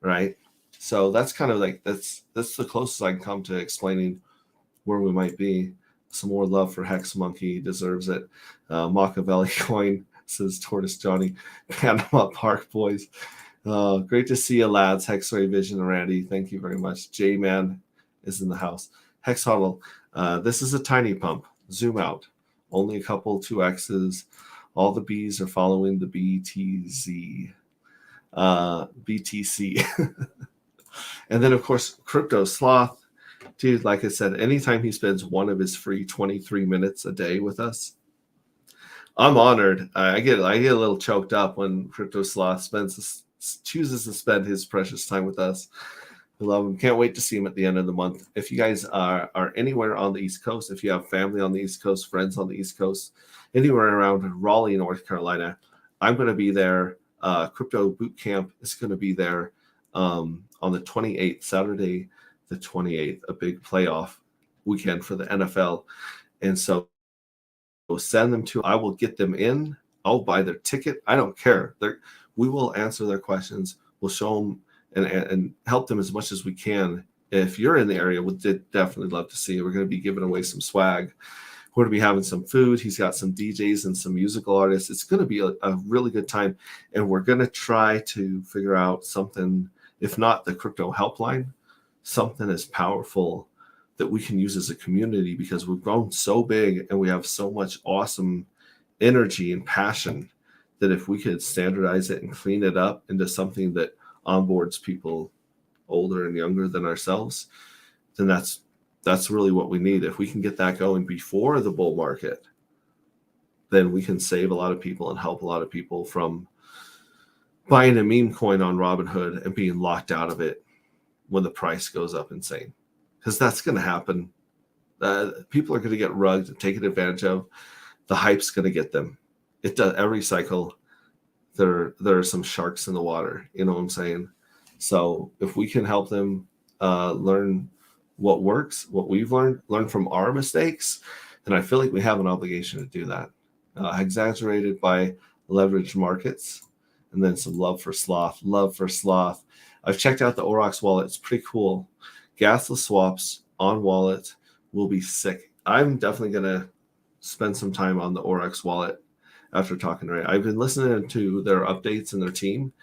right? So that's kind of like that's the closest I can come to explaining where we might be. Some more love for Hex Monkey, deserves it. Machiavelli coin, says Tortoise Johnny. Panama Park boys. Great to see you, lads. Hexray Vision, Randy, thank you very much. J-Man is in the house. Hex Huddle, this is a tiny pump. Zoom out. Only a couple 2Xs. All the Bs are following the BTC. And then, of course, Crypto Sloth. Dude, like I said, anytime he spends one of his free 23 minutes a day with us, I'm honored. I get a little choked up when Crypto Sloth chooses to spend his precious time with us. I love him. Can't wait to see him at the end of the month. If you guys are anywhere on the East Coast, if you have family on the East Coast, friends on the East Coast, anywhere around Raleigh, North Carolina, I'm going to be there. Crypto Boot Camp is going to be there on the 28th, Saturday the 28th, a big playoff weekend for the NFL. And so send them to, I will get them in. I'll buy their ticket. I don't care. We will answer their questions. We'll show them and help them as much as we can. If you're in the area, we'd definitely love to see you. We're going to be giving away some swag. We're going to be having some food. He's got some DJs and some musical artists. It's going to be a really good time. And we're going to try to figure out something, if not the crypto helpline, something as powerful that we can use as a community, because we've grown so big and we have so much awesome energy and passion that if we could standardize it and clean it up into something that onboards people older and younger than ourselves, then that's really what we need. If we can get that going before the bull market, then we can save a lot of people and help a lot of people from buying a meme coin on Robinhood and being locked out of it when the price goes up insane. Because that's going to happen. People are going to get rugged and taken advantage of. The hype's going to get them. It does every cycle. there are some sharks in the water. You know what I'm saying? So if we can help them learn what works, what we've learn from our mistakes, then I feel like we have an obligation to do that. Exaggerated by leveraged markets, and then some love for sloth. Love for sloth. I've checked out the Aurochs wallet. It's pretty cool. Gasless swaps on wallet will be sick. I'm definitely gonna spend some time on the Aurochs wallet after talking to Ray. I've been listening to their updates and their team,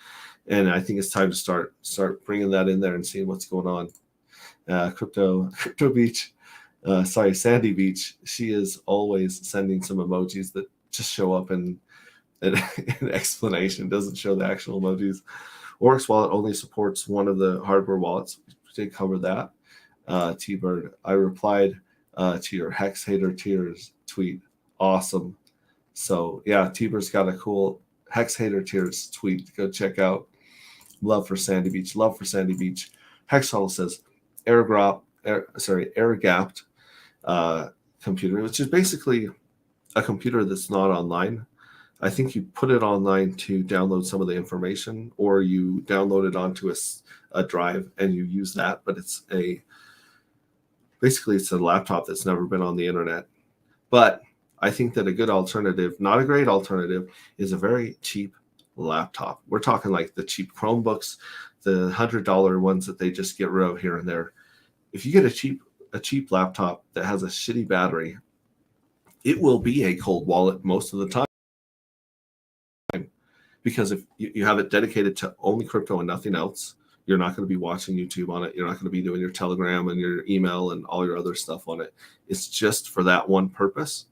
and I think it's time to start bringing that in there and seeing what's going on. Crypto Beach, Sandy Beach. She is always sending some emojis that just show up in an explanation. Doesn't show the actual emojis. Oryx wallet only supports one of the hardware wallets. We did cover that. T-Bird, I replied to your Hex Hater Tears tweet. Awesome. So yeah, T-Bird's got a cool Hex Hater Tears tweet to go check out. Love for Sandy Beach. Love for Sandy Beach. Hex Tunnel says air gapped computer, which is basically a computer that's not online. I think you put it online to download some of the information, or you download it onto a drive and you use that. But it's basically a laptop that's never been on the internet. But I think that a good alternative, not a great alternative, is a very cheap laptop. We're talking like the cheap Chromebooks, the $100 ones that they just get rid of here and there. If you get a cheap laptop that has a shitty battery, it will be a cold wallet most of the time. Because if you have it dedicated to only crypto and nothing else, you're not going to be watching YouTube on it. You're not going to be doing your Telegram and your email and all your other stuff on it. It's just for that one purpose.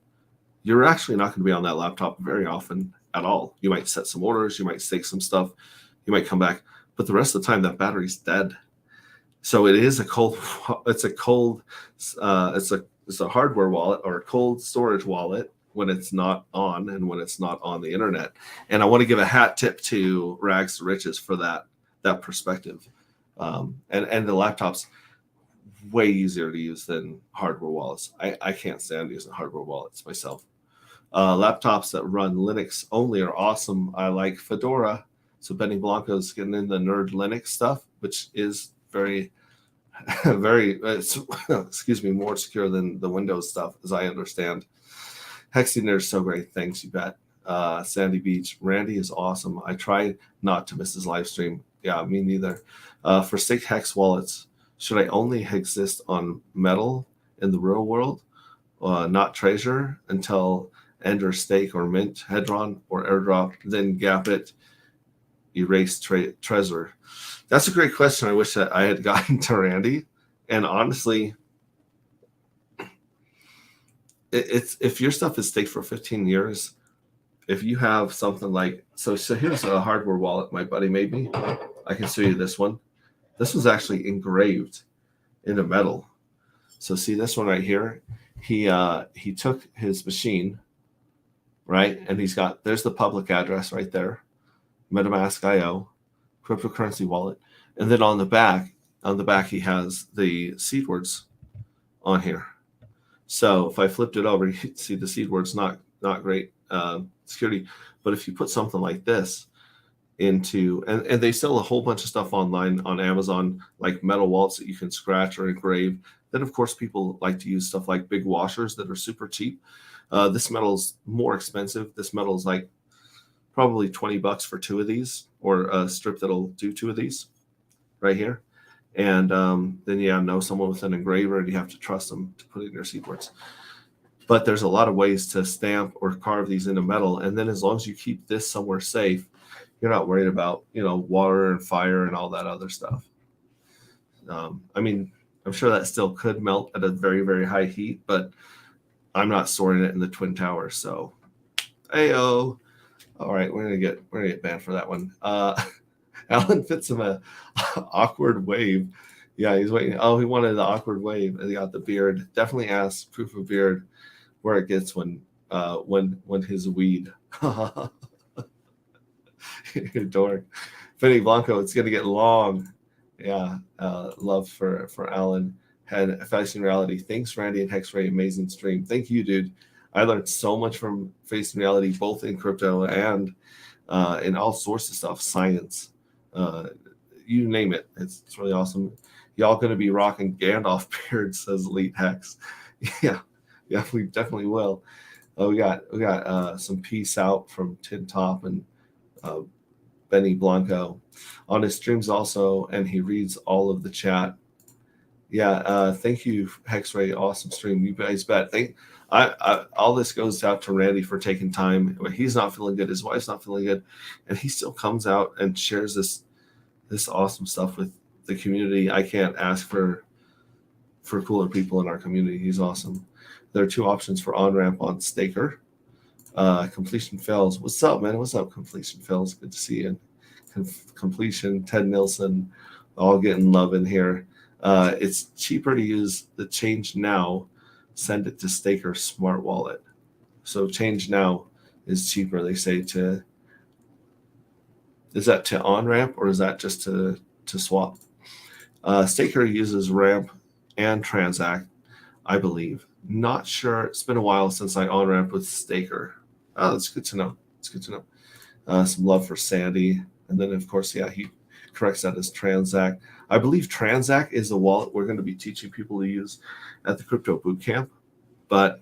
You're actually not going to be on that laptop very often at all. You might set some orders, you might stake some stuff, you might come back, but the rest of the time that battery's dead. So it is a hardware wallet or a cold storage wallet when it's not on and when it's not on the internet. And I want to give a hat tip to Rags to Riches for that perspective. And the laptop's way easier to use than hardware wallets. I can't stand using hardware wallets myself. Laptops that run Linux only are awesome. I like Fedora. So Benny Blanco's getting in the nerd Linux stuff, which is very, very, more secure than the Windows stuff, as I understand. Extraordinaire is so great. Thanks, you bet. Sandy Beach. Randy is awesome. I try not to miss his live stream. Yeah, me neither. For staked Hex wallets, should I only exist on Metal in the real world, not Treasure, until Ender Stake or Mint, Hedron, or Airdrop, then gap it, erase Trezor? That's a great question. I wish that I had gotten to Randy. And honestly, it's if your stuff is staked for 15 years, if you have something like, so here's a hardware wallet my buddy made me. I can show you this one. This was actually engraved into metal. So see this one right here? He took his machine, right? And there's the public address right there, Metamask IO, cryptocurrency wallet. And then on the back he has the seed words on here. So if I flipped it over, you can see the seed words, not great security. But if you put something like this into, and they sell a whole bunch of stuff online on Amazon, like metal wallets that you can scratch or engrave. Then of course people like to use stuff like big washers that are super cheap. This metal's more expensive. This metal's like probably $20 for 2 of these, or a strip that'll do 2 of these right here. And then know someone with an engraver, and you have to trust them to put it in your seed words. But there's a lot of ways to stamp or carve these into metal, and then as long as you keep this somewhere safe, you're not worried about water and fire and all that other stuff. I mean, I'm sure that still could melt at a very, very high heat, but I'm not storing it in the Twin Towers. So, ayo. All right, we're gonna get banned for that one. Alan fits him a awkward wave. Yeah, he's waiting. Oh, he wanted the awkward wave, and he got the beard. Definitely ask proof of beard where it gets when his weed. Dork. Benny Blanco, it's gonna get long. Yeah, love for Alan. Had Facing Reality. Thanks, Randy and Hexray. Amazing stream. Thank you, dude. I learned so much from Facing Reality, both in crypto and and all sorts of stuff, science, you name it. It's really awesome. Y'all going to be rocking Gandalf beard, says Elite Hex. Yeah, yeah, we definitely will. We got some peace out from Tin Top and uh, Benny Blanco on his streams also, and he reads all of the chat. Yeah, thank you, Hexray. Awesome stream. You guys bet. All this goes out to Randy for taking time. He's not feeling good. His wife's not feeling good, and he still comes out and shares this awesome stuff with the community. I can't ask for cooler people in our community. He's awesome. There are two options for on ramp on Staker. Completion Fails. What's up, man? What's up, Completion Fails? Good to see you. Completion, Ted Nilsson, all getting love in here. It's cheaper to use the Change Now, send it to Staker Smart Wallet. So Change Now is cheaper, they say, is that to on ramp or is that just to swap? Staker uses ramp and transact, I believe. Not sure. It's been a while since I on ramp with Staker. Oh, that's good to know. It's good to know. Some love for Sandy. And then, of course, yeah, he corrects that as Transact. I believe Transact is the wallet we're going to be teaching people to use at the Crypto Bootcamp, but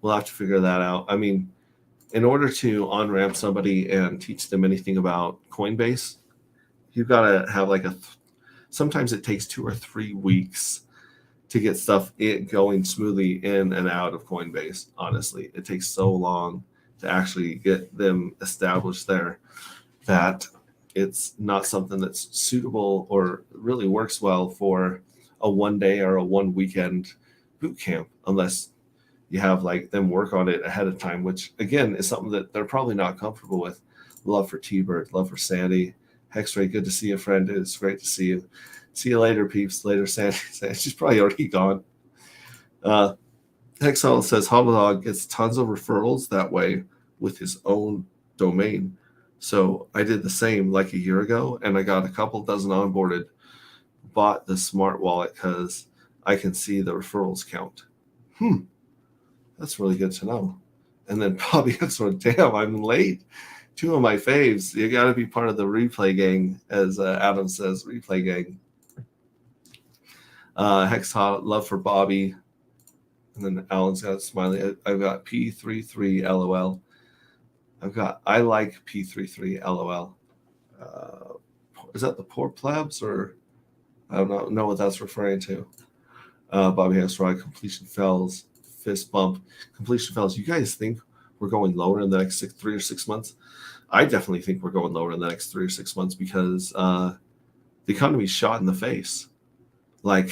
we'll have to figure that out. I mean, in order to on-ramp somebody and teach them anything about Coinbase, you've got to have like sometimes it takes 2 or 3 weeks to get stuff going smoothly in and out of Coinbase. Honestly, it takes so long to actually get them established there that it's not something that's suitable or really works well for a 1 day or a 1 weekend boot camp, unless you have like them work on it ahead of time, which again is something that they're probably not comfortable with. Love for T-Bird, love for Sandy. Hexray, good to see you, friend. It's great to see you. See you later, peeps. Later, Sandy. She's probably already gone. Hexall says Holodog gets tons of referrals that way with his own domain. So I did the same like a year ago, and I got a couple dozen onboarded, bought the smart wallet because I can see the referrals count. That's really good to know. And then Bobby Hexall, damn, I'm late. 2 of my faves. You got to be part of the replay gang, as Adam says, replay gang. Hexall, love for Bobby. And then Alan's got a smiley. I've got P33 LOL. I like P33 LOL. Is that the poor plebs, or I don't know what that's referring to? Bobby Hexall, completion fells, fist bump. Completion fells. You guys think we're going lower in the next 3 or 6 months? I definitely think we're going lower in the next 3 or 6 months because the economy's shot in the face. Like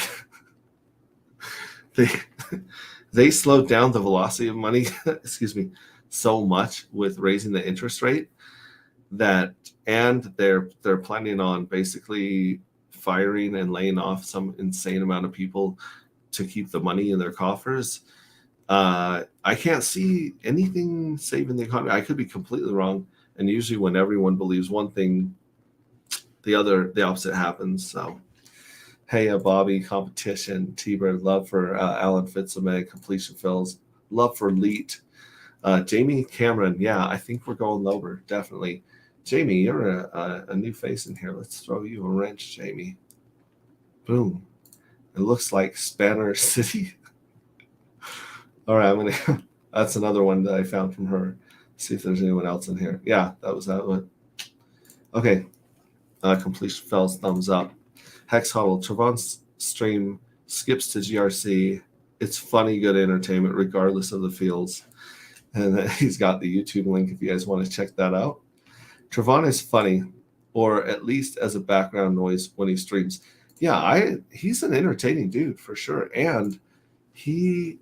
they slowed down the velocity of money, excuse me, so much with raising the interest rate and they're planning on basically firing and laying off some insane amount of people to keep the money in their coffers. I can't see anything saving the economy. I could be completely wrong. And usually when everyone believes one thing, the opposite happens. So, hey, Bobby, competition, T-Bird, love for Alan Fitzmaugh, completion fills, love for Leet. Jamie Cameron, yeah, I think we're going lower, definitely. Jamie, you're a new face in here. Let's throw you a wrench, Jamie. Boom. It looks like Spanner City. All right, that's another one that I found from her. See if there's anyone else in here. Yeah, that was that one. Okay. Completion fells, thumbs up. Hex Huddle, Trevon's stream skips to GRC. It's funny, good entertainment, regardless of the fields. And he's got the YouTube link if you guys want to check that out. Trevon is funny, or at least as a background noise when he streams. Yeah, he's an entertaining dude for sure. And he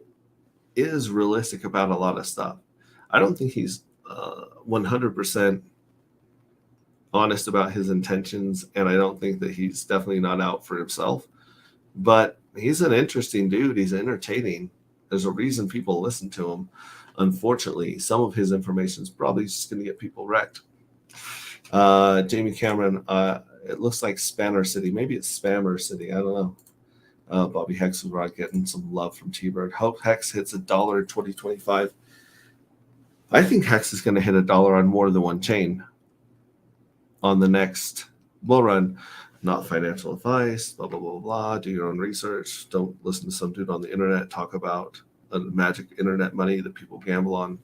is realistic about a lot of stuff. I don't think he's 100% honest about his intentions, and I don't think that he's definitely not out for himself. But he's an interesting dude. He's entertaining. There's a reason people listen to him. Unfortunately, some of his information is probably just going to get people wrecked. Jamie Cameron, it looks like Spanner City. Maybe it's Spammer City. I don't know. Bobby Hex is getting some love from T-Bird. Hope Hex hits $1 in 2025. I think Hex is going to hit $1 on more than one chain. on the next bull run, not financial advice, blah, blah, blah, blah. Do your own research. Don't listen to some dude on the internet talk about magic internet money that people gamble on.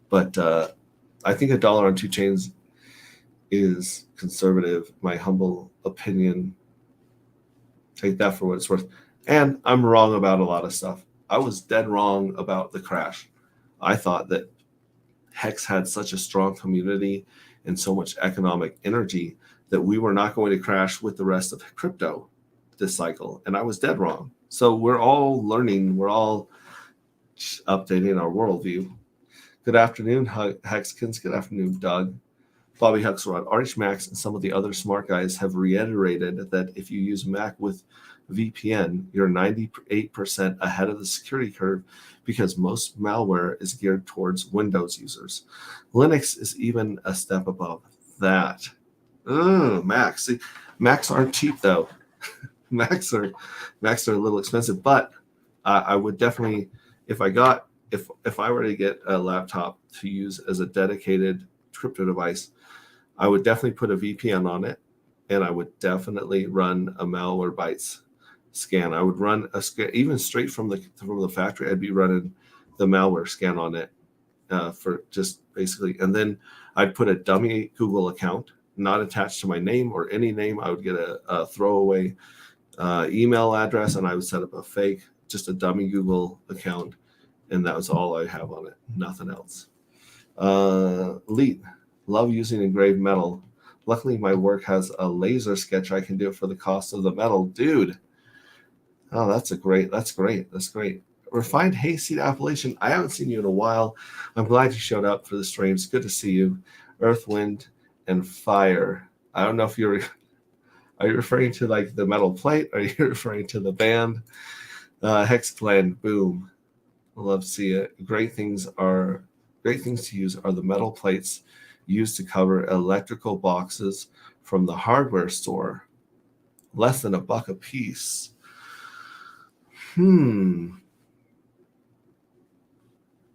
But I think $1 on 2 chains is conservative, my humble opinion. Take that for what it's worth. And I'm wrong about a lot of stuff. I was dead wrong about the crash. I thought that Hex had such a strong community and so much economic energy that we were not going to crash with the rest of crypto this cycle. And I was dead wrong. So we're all learning. We're all updating our worldview. Good afternoon, Hexkins. Good afternoon, Doug. Bobby Huxrod, RH Max, and some of the other smart guys have reiterated that if you use Mac with VPN, you're 98% ahead of the security curve because most malware is geared towards Windows users. Linux is even a step above that. Macs. See, Macs aren't cheap though. Macs are a little expensive, but I would definitely, if I were to get a laptop to use as a dedicated crypto device, I would definitely put a VPN on it, and I would definitely run a Malwarebytes scan. I would run a scan even straight from the factory. I'd be running the malware scan on it for just basically, and then I'd put a dummy Google account, not attached to my name or any name. I would get a throwaway email address, and I would set up a fake, just a dummy Google account, and that was all I have on it, nothing else. Elite, love using engraved metal. Luckily, my work has a laser sketch. I can do it for the cost of the metal. Dude, oh, that's great. Refined Hayseed Appellation, I haven't seen you in a while. I'm glad you showed up for the streams. Good to see you. Earth, Wind, and Fire. I don't know if are you referring to like the metal plate? Are you referring to the band? Hex Clan, boom. I love to see it. Great things to use are the metal plates used to cover electrical boxes from the hardware store. Less than $1 a piece.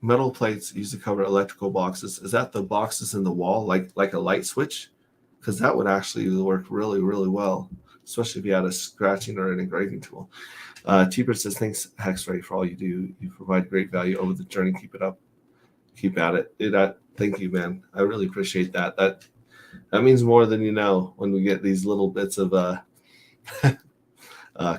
Metal plates used to cover electrical boxes. Is that the boxes in the wall, like a light switch? Because that would actually work really, really well, especially if you had a scratching or an engraving tool. T-Bird says, thanks, Hexray, for all you do. You provide great value over the journey. Keep it up. Keep at it. Thank you, man. I really appreciate that. That means more than you know when we get these little bits of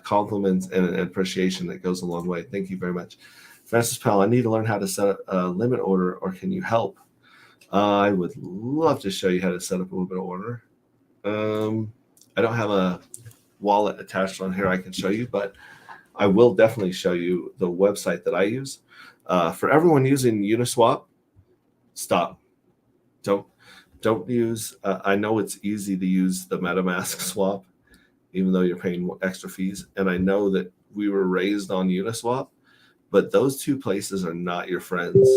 compliments and appreciation. That goes a long way. Thank you very much. Francis Powell, I need to learn how to set up a limit order, or can you help? I would love to show you how to set up a limit order. I don't have a wallet attached on here I can show you, but I will definitely show you the website that I use. For everyone using Uniswap, stop. Don't use. I know it's easy to use the MetaMask swap, even though you're paying extra fees. And I know that we were raised on Uniswap, but those two places are not your friends,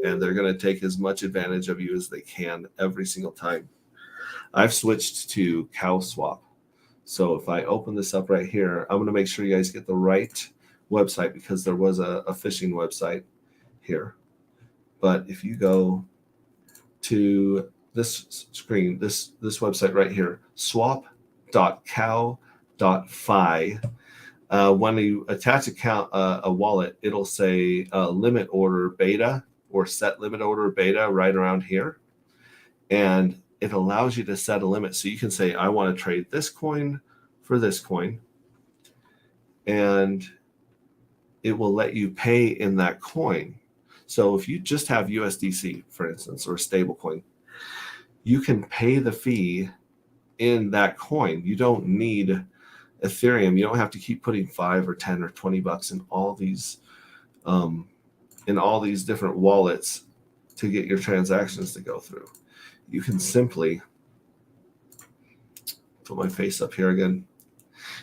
and they're going to take as much advantage of you as they can every single time. I've switched to CowSwap. So if I open this up right here, I'm going to make sure you guys get the right website, because there was a phishing website here. But if you go to this screen, this website right here, swap.cow.fi, when you attach a wallet, it'll say limit order beta or set limit order beta right around here. And it allows you to set a limit. So you can say, I want to trade this coin for this coin. And it will let you pay in that coin. So if you just have USDC, for instance, or a stable coin, you can pay the fee in that coin. You don't need Ethereum. You don't have to keep putting $5 or $10 or $20 in all these different wallets to get your transactions to go through. You can simply put my face up here again.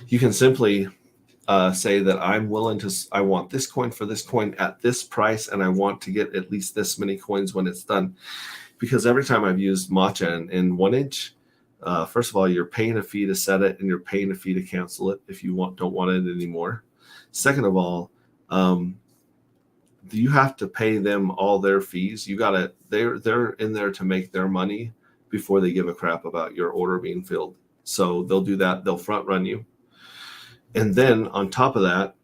You can simply say that I want this coin for this coin at this price, and I want to get at least this many coins when it's done. Because every time I've used Matcha in 1inch, first of all, you're paying a fee to set it, and you're paying a fee to cancel it if you don't want it anymore. Second of all, you have to pay them all their fees. They're in there to make their money, before they give a crap about your order being filled. So they'll do that. They'll front run you. And then on top of that,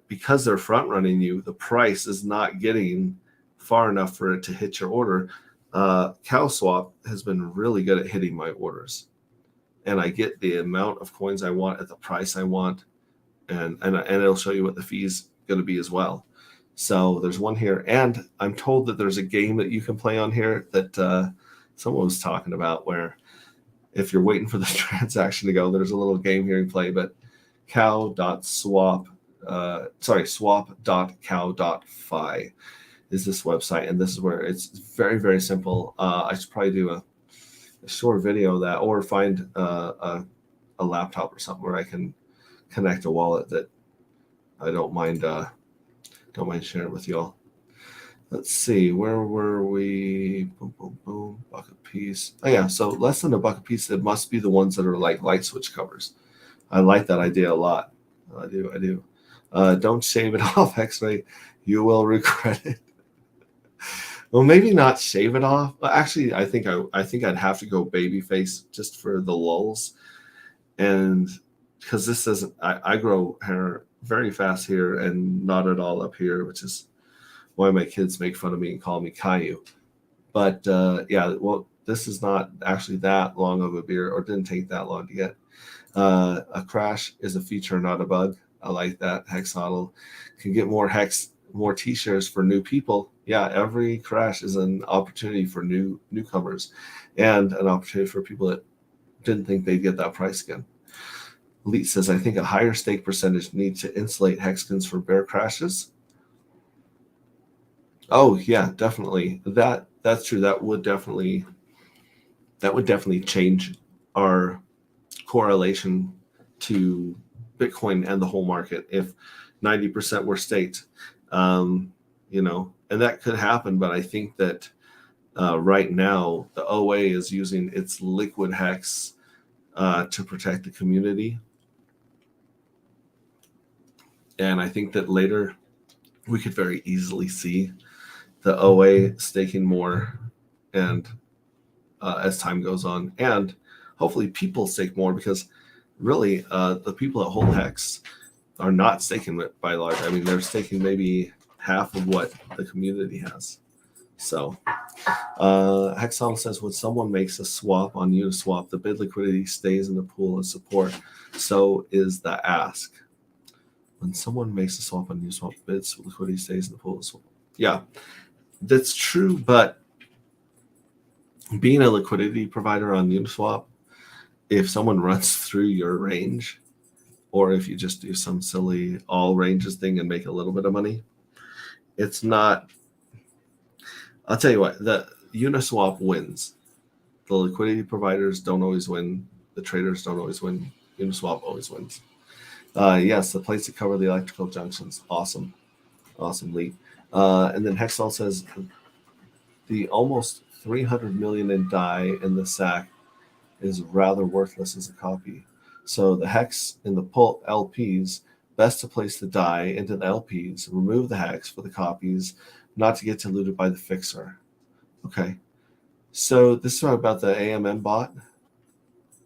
because they're front running you, the price is not getting far enough for it to hit your order. CowSwap has been really good at hitting my orders, and I get the amount of coins I want at the price I want, and it'll show you what the fee's going to be as well. So there's one here, and I'm told that there's a game that you can play on here that someone was talking about, where if you're waiting for the transaction to go, there's a little game here you play. But swap.cow.fi is this website, and this is where it's very, very simple. I should probably do a short video of that, or find a laptop or something where I can connect a wallet that I don't mind sharing with y'all. Let's see, where were we? Boom, boom, boom. Bucket piece. Oh yeah, so less than a bucket piece. It must be the ones that are like light switch covers. I like that idea a lot. I do. Don't shave it off, X-Ray. You will regret it. Well, maybe not shave it off. But actually, I think I'd have to go baby face just for the lulls, and because this isn't. I grow hair very fast here and not at all up here, which is why my kids make fun of me and call me Caillou. But yeah, well, this is not actually that long of a beard, or didn't take that long to get. A crash is a feature, not a bug. I like that. Hexodl can get more t-shirts for new people. Yeah, every crash is an opportunity for newcomers, and an opportunity for people that didn't think they'd get that price again. Elite says, I think a higher stake percentage needs to insulate hexagons for bear crashes. Oh yeah, definitely. That's true. That would definitely change our correlation to Bitcoin and the whole market if 90% were staked. And that could happen, but I think that right now the OA is using its liquid hex to protect the community. And I think that later we could very easily see the OA staking more, and as time goes on, and hopefully people stake more, because really the people that hold hex are not staking it by large. I mean, they're staking maybe half of what the community has. So Hexodl says, when someone makes a swap on Uniswap, the bid liquidity stays in the pool as support. So is the ask. When someone makes a swap on Uniswap, bids liquidity stays in the pool as support. Yeah, that's true, but being a liquidity provider on Uniswap, if someone runs through your range, or if you just do some silly all ranges thing and make a little bit of money, it's not. I'll tell you what, the Uniswap wins. The liquidity providers don't always win. The traders don't always win. Uniswap always wins. Yes, the plates that cover the electrical junctions. Awesome, Lee. And then Hexal says the almost 300 million in DAI in the sack is rather worthless as a copy. So the hex in the pull LPs, best to place the DAI into the LPs, remove the hex for the copies, not to get diluted by the fixer. Okay. So this is about the AMM bot,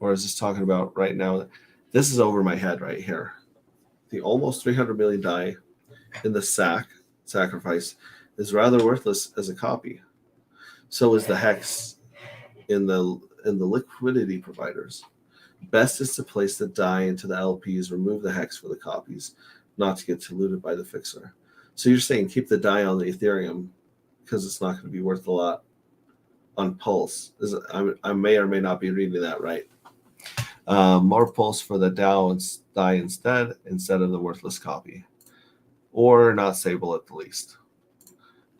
or is this talking about right now? This is over my head right here. The almost 300 million DAI in the sacrifice is rather worthless as a copy. So is the hex in the liquidity providers. Best is to place the DAI into the LPs, remove the hex for the copies, not to get diluted by the fixer. So you're saying keep the DAI on the Ethereum because it's not going to be worth a lot on Pulse. I may or may not be reading that right. More Pulse for the DAO and DAI instead of the worthless copy, or not stable at the least.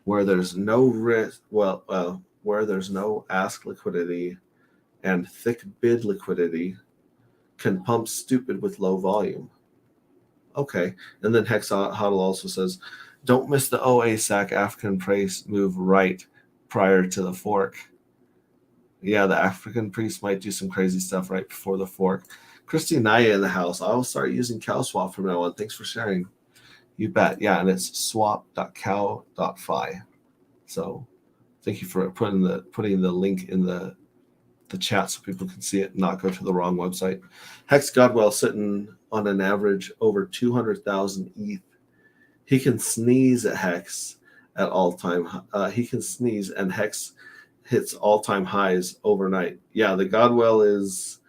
Where there's no risk, where there's no ask liquidity and thick bid liquidity, can pump stupid with low volume. Okay, and then Hexodl also says, don't miss the OA SAC African price move right prior to the fork. Yeah, the African priest might do some crazy stuff right before the fork. Christy Naya in the house. I will start using CowSwap from now on. Thanks for sharing. You bet. Yeah, and it's swap.cow.fi. So Thank you for putting the link in the chat so people can see it and not go to the wrong website. Hex Godwell sitting on an average over 200,000 ETH. He can sneeze at Hex at all time. He can sneeze and Hex hits all-time highs overnight. Yeah, the Godwell is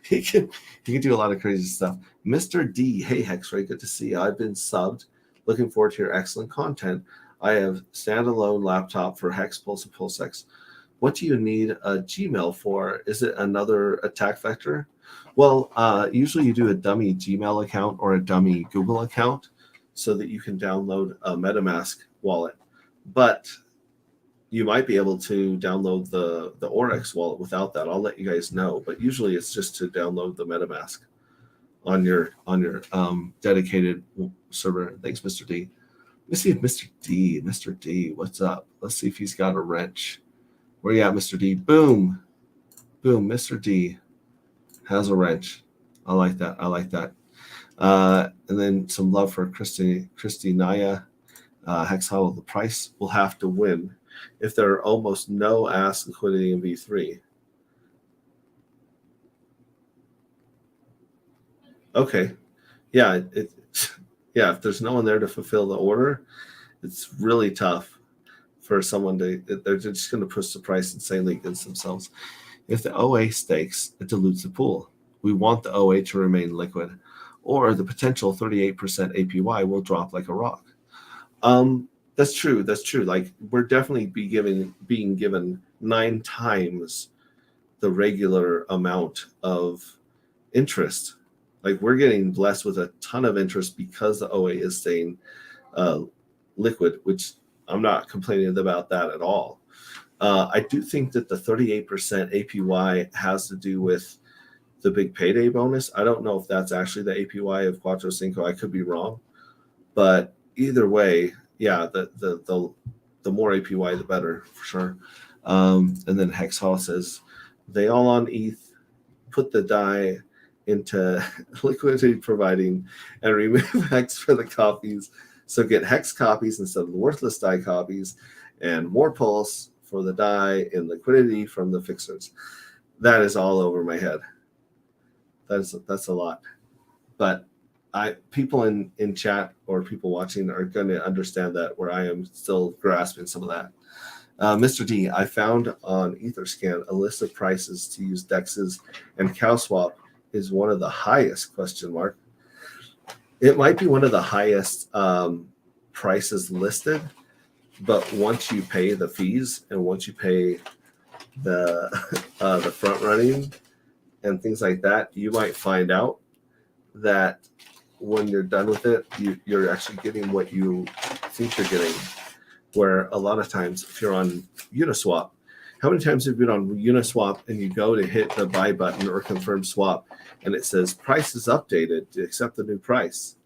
he can do a lot of crazy stuff. Mr. D, hey Hexray, good to see you. I've been subbed. Looking forward to your excellent content. I have standalone laptop for Hex, Pulse, and PulseX. What do you need a Gmail for? Is it another attack vector? Well, usually you do a dummy Gmail account or a dummy Google account so that you can download a MetaMask wallet. But you might be able to download the Oryx wallet without that. I'll let you guys know. But usually it's just to download the MetaMask on your dedicated server. Thanks, Mr. D. Let me see if Mr. D, what's up? Let's see if he's got a wrench. Where you at, Mr. D? Boom. Boom. Mr. D has a wrench. I like that. And then some love for Christy Naya. Hex Hollow, the price will have to win if there are almost no ask liquidity in V3. Okay. Yeah, if there's no one there to fulfill the order, it's really tough for someone they're just going to push the price insanely against themselves. If the OA stakes, it dilutes the pool. We want the OA to remain liquid, or the potential 38% APY will drop like a rock. That's true. Like, we're definitely being given 9 times the regular amount of interest. Like, we're getting blessed with a ton of interest because the OA is staying liquid, which I'm not complaining about that at all. I do think that the 38% APY has to do with the big payday bonus. I don't know if that's actually the APY of Cuatro Cinco. I could be wrong. But either way, yeah, the more APY, the better, for sure. And then Hex Hall says, they all on ETH, put the DAI into liquidity providing and remove Hex for the copies. So get Hex copies instead of the worthless DAI copies, and more Pulse for the DAI and liquidity from the fixers. That is all over my head. That's a lot. But people in chat or people watching are going to understand that, where I am still grasping some of that. Mr. D, I found on Etherscan a list of prices to use DEXs, and CowSwap is one of the highest, ? It might be one of the highest prices listed, but once you pay the fees and once you pay the front running and things like that, you might find out that when you're done with it, you're actually getting what you think you're getting. Where a lot of times, if you're on Uniswap, how many times have you been on Uniswap and you go to hit the buy button or confirm swap and it says price is updated to accept the new price?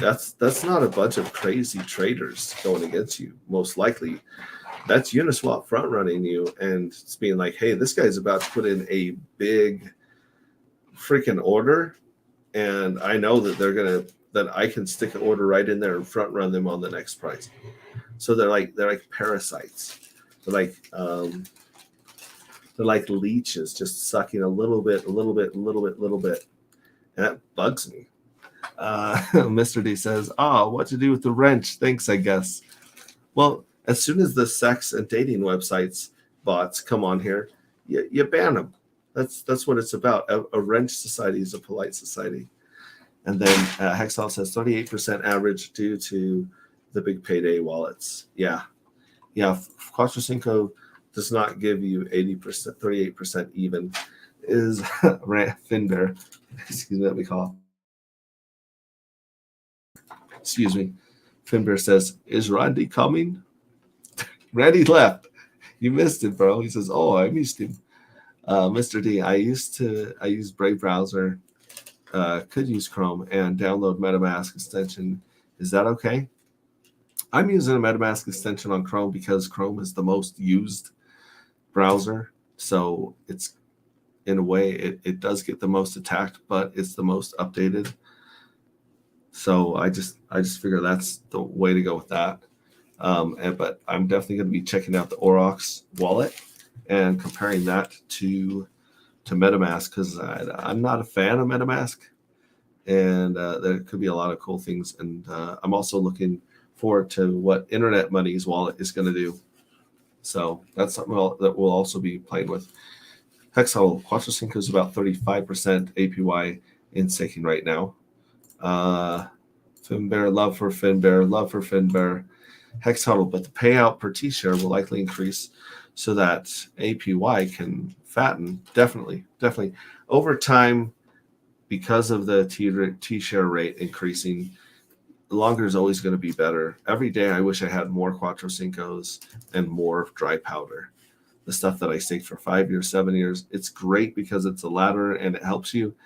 That's not a bunch of crazy traders going against you. Most likely, that's Uniswap front running you and it's being like, hey, this guy's about to put in a big freaking order, and I know that that I can stick an order right in there and front run them on the next price. So they're like parasites. They're like leeches, just sucking a little bit. And that bugs me. Mr. D says, what to do with the wrench? Thanks, I guess. Well, as soon as the sex and dating websites bots come on here, you ban them. That's what it's about. A wrench society is a polite society. And then Hexal says 38% average due to the big payday wallets. Yeah. Cuatro Cinco does not give you 80%, 38% even. Is Finbear. Excuse me, let me call. Excuse me. Finbear says, is Randy coming? Randy left. You missed it, bro. He says, I missed him. Mr. D, I use Brave browser, could use Chrome and download MetaMask extension. Is that okay? I'm using a MetaMask extension on Chrome because Chrome is the most used browser. So it's, in a way, it does get the most attacked, but it's the most updated. So I just figure that's the way to go with that. But I'm definitely going to be checking out the Aurochs wallet and comparing that to MetaMask, because I'm not a fan of MetaMask, and there could be a lot of cool things. And I'm also looking forward to what Internet Money's wallet is going to do. So that's something that we'll also be playing with. Hexal QuatroCinco is about 35% APY in staking right now. Finbear, love for Finbear. Hex Huddle, but the payout per T-share will likely increase so that APY can fatten. Definitely. Over time, because of the T-share rate increasing, longer is always going to be better. Every day, I wish I had more QuatroCincos and more dry powder. The stuff that I staked for 5 years, 7 years, it's great because it's a ladder and it helps you.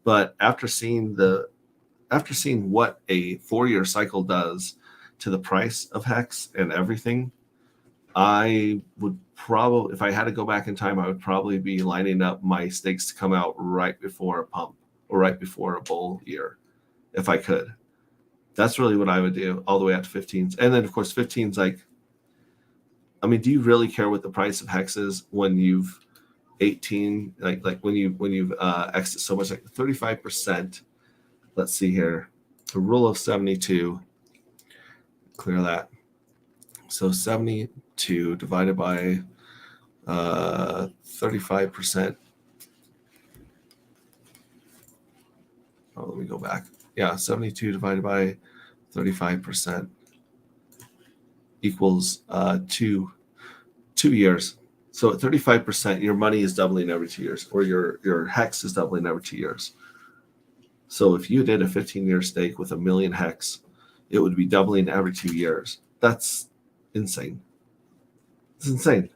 But after seeing what a 4-year cycle does to the price of Hex and everything, I would probably, if I had to go back in time, I would probably be lining up my stakes to come out right before a pump or right before a bull year, if I could. That's really what I would do, all the way out to 15s. And then, of course, 15s, like, I mean, do you really care what the price of Hex is when you've 18, like when you've exited so much, like 35%? Let's see here. The rule of 72. Clear that. So 72 divided by 35%. Oh, let me go back. Yeah, 72 divided by 35% equals 2 years. So at 35%, your money is doubling every 2 years, or your Hex is doubling every 2 years. So if you did a 15-year stake with 1 million Hex, it would be doubling every 2 years. That's insane. It's insane.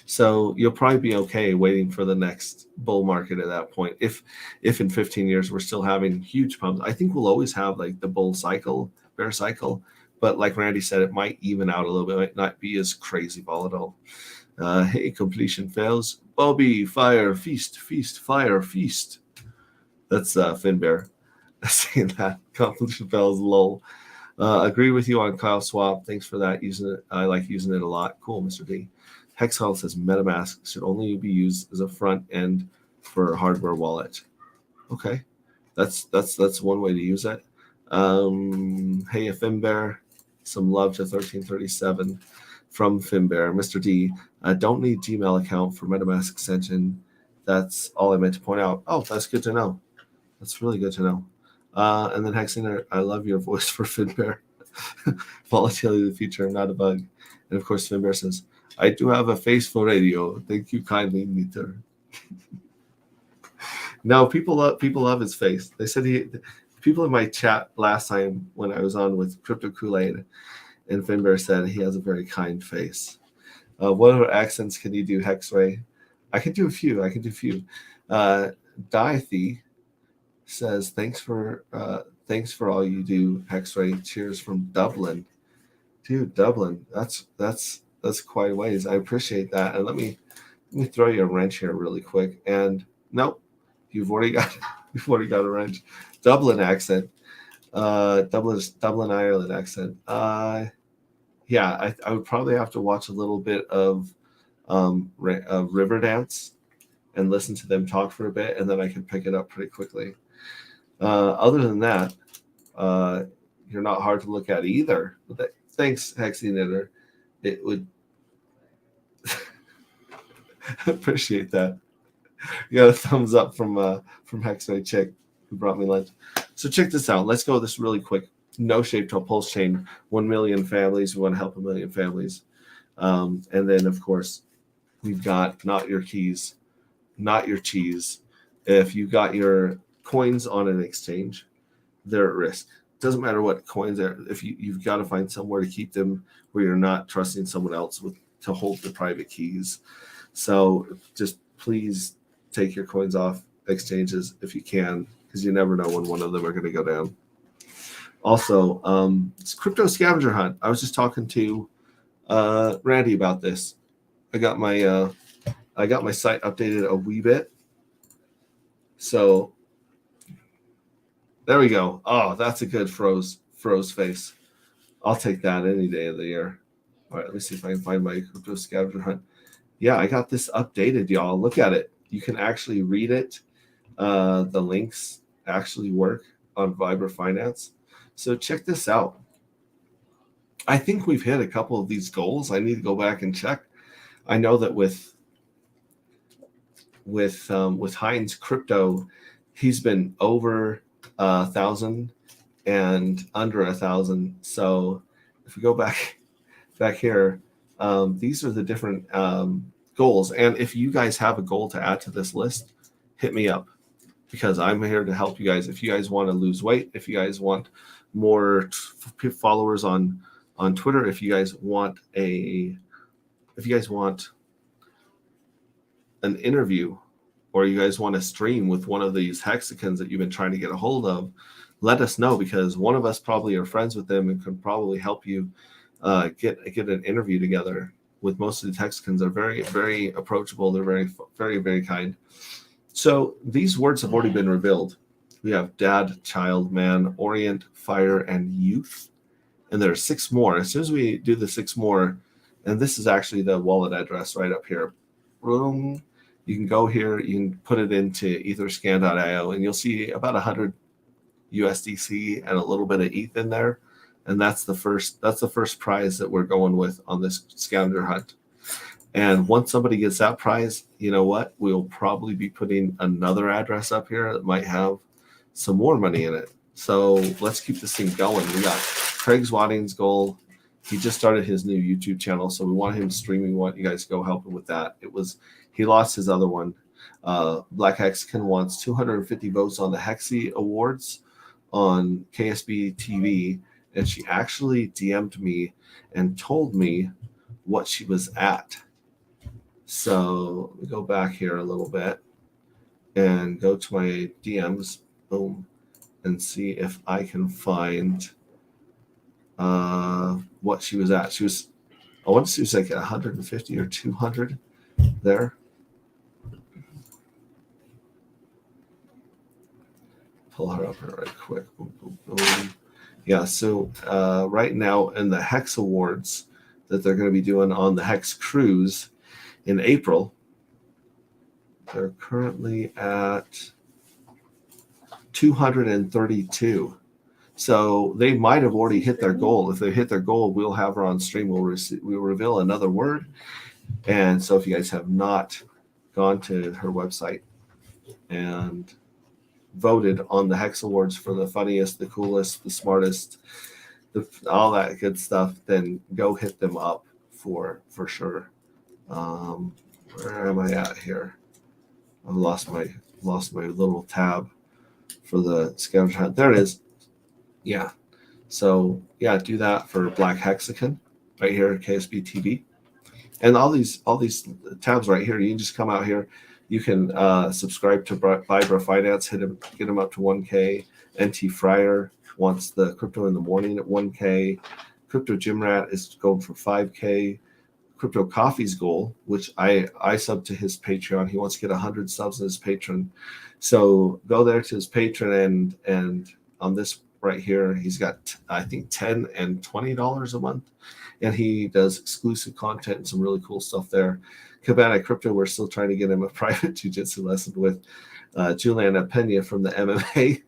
So you'll probably be okay waiting for the next bull market at that point. If in 15 years we're still having huge pumps, I think we'll always have like the bull cycle, bear cycle. But like Randy said, it might even out a little bit. It might not be as crazy volatile. Hey, completion fails. Bobby, fire, feast, fire, feast. That's Finbear saying that. Completion fails, lol. Agree with you on Kyle Swap. Thanks for that. Using it, I like using it a lot. Cool, Mr. D. Hexhall says MetaMask should only be used as a front end for a hardware wallet. Okay, that's one way to use it. Hey, Finbear, some love to 1337 from Finbear. Mr. D, don't need Gmail account for MetaMask extension. That's all I meant to point out. Oh, that's good to know. That's really good to know. And then Hexinger, I love your voice for Finbear. Volatility of the future, not a bug. And of course, Finbear says, I do have a face for radio. Thank you kindly, Meter. No, people love his face. They said people in my chat last time when I was on with Crypto Kool-Aid, and Finbear said he has a very kind face. What other accents can you do, Hexray? I can do a few. Diathy says, thanks for all you do, Hexray. Cheers from Dublin. Dude, Dublin. That's quite a ways. I appreciate that. And let me throw you a wrench here really quick. And nope, you've already got a wrench. Dublin accent. Dublin, Ireland accent. Yeah, I would probably have to watch a little bit of Riverdance and listen to them talk for a bit, and then I can pick it up pretty quickly. Other than that, you're not hard to look at either. Thanks, Hexy Knitter. It would appreciate that. You got a thumbs up from Hexway Chick, who brought me lunch. So check this out. Let's go this really quick. No shape to a pulse chain. 1 million families. We want to help 1 million families. And then, of course, we've got not your keys, not your cheese. If you got your coins on an exchange, they're at risk. Doesn't matter what coins are. If you've got to find somewhere to keep them where you're not trusting someone else to hold the private keys. So just please take your coins off exchanges if you can, because you never know when one of them are going to go down. Also, it's crypto scavenger hunt. I was just talking to Randy about this. I got my site updated a wee bit. So there we go. Oh, that's a good froze face. I'll take that any day of the year. All right, let me see if I can find my crypto scavenger hunt. Yeah, I got this updated, y'all. Look at it. You can actually read it. The links actually work on Vibra Finance. So check this out. I think we've hit a couple of these goals. I need to go back and check. I know that with Heinz Crypto, he's been over 1,000 and under 1,000. So if we go back here, these are the different goals. And if you guys have a goal to add to this list, hit me up, because I'm here to help you guys. If you guys want to lose weight, if you guys want more followers on Twitter, if you guys want an interview, or you guys want to stream with one of these hexagons that you've been trying to get a hold of, let us know, because one of us probably are friends with them and can probably help you get an interview together. With most of the hexagons, are very, very approachable. They're very, very, very kind. So these words have already been revealed. We have dad, child, man, orient, fire, and youth. And there are 6 more. As soon as we do the 6 more, and this is actually the wallet address right up here. Boom. You can go here, you can put it into etherscan.io, and you'll see about 100 USDC and a little bit of ETH in there. And that's the first prize that we're going with on this scavenger hunt. And once somebody gets that prize, you know what? We'll probably be putting another address up here that might have some more money in it. So let's keep this thing going. We got Craig's Wadding's goal. He just started his new YouTube channel, so we want him streaming. We want you guys to go help him with that. He lost his other one. Black Hexagon wants 250 votes on the Hexy Awards on KSB TV, and she actually DM'd me and told me what she was at. So let me go back here a little bit and go to my DMs, boom, and see if I can find what she was at. I want to see, it was like 150 or 200 there. Pull her up here right quick. Boom, boom, boom. Yeah, so right now in the Hex Awards that they're going to be doing on the Hex Cruise in April, they're currently at 232. So they might have already hit their goal. If they hit their goal, we'll have her on stream. We'll reveal another word. And so if you guys have not gone to her website and voted on the Hex Awards for the funniest, the coolest, the smartest, all that good stuff, then go hit them up for sure. Where am I at here? I've lost my little tab for the scavenger hunt. There it is. Yeah. So yeah, do that for Black Hexagon right here at KSB TV. And all these tabs right here, you can just come out here. You can subscribe to Vibra Finance, get him up to 1K. NT Fryer wants the crypto in the morning at 1K. Crypto Gym Rat is going for 5K. Crypto Coffee's goal, which I sub to his Patreon. He wants to get 100 subs in his Patreon. So go there to his Patreon, and on this right here, he's got I think $10 and $20 a month, and he does exclusive content and some really cool stuff there. Cabana Crypto, we're still trying to get him a private jiu-jitsu lesson with Juliana Pena from the MMA.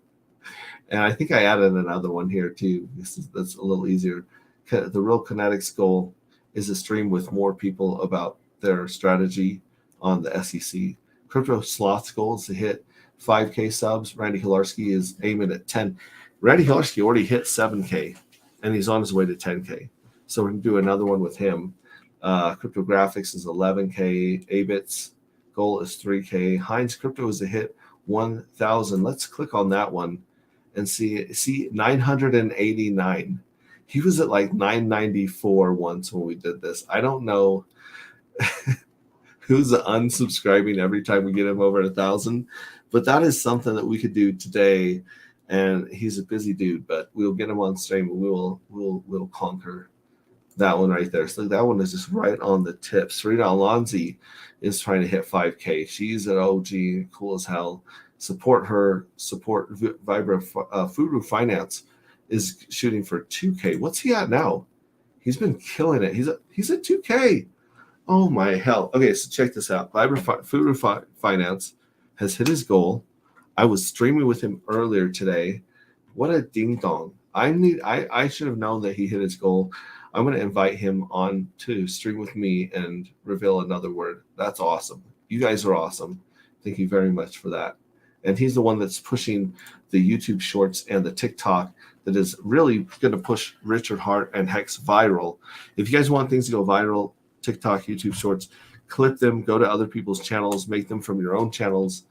And I think I added another one here too. That's a little easier. The Real Kinetics goal is a stream with more people about their strategy on the SEC. Crypto Sloth's goal is to hit 5K subs. Randy Hilarski is aiming at 10. Randy Hilarski already hit 7K, and he's on his way to 10K. So we're going to do another one with him. Cryptographics is 11K. ABIT's goal is 3K. Heinz Crypto is to hit 1,000. Let's click on that one and see 989. He was at like 994 once when we did this. I don't know who's unsubscribing every time we get him over 1,000, but that is something that we could do today. And he's a busy dude, but we'll get him on stream and we'll conquer that one right there. So that one is just right on the tip. Serena Alonzi is trying to hit 5K. She's an OG, cool as hell. Support her. Support Vibra. Fudu Finance is shooting for 2K. What's he at now? He's been killing it. He's at 2K. Oh my hell. Okay, so check this out. Food Finance has hit his goal. I was streaming with him earlier today. What a ding dong. I should have known that he hit his goal. I'm going to invite him on to stream with me and reveal another word. That's awesome. You guys are awesome. Thank you very much for that. And he's the one that's pushing the YouTube Shorts and the TikTok that is really going to push Richard Hart and Hex viral. If you guys want things to go viral, TikTok, YouTube Shorts, clip them, go to other people's channels, make them from your own channels.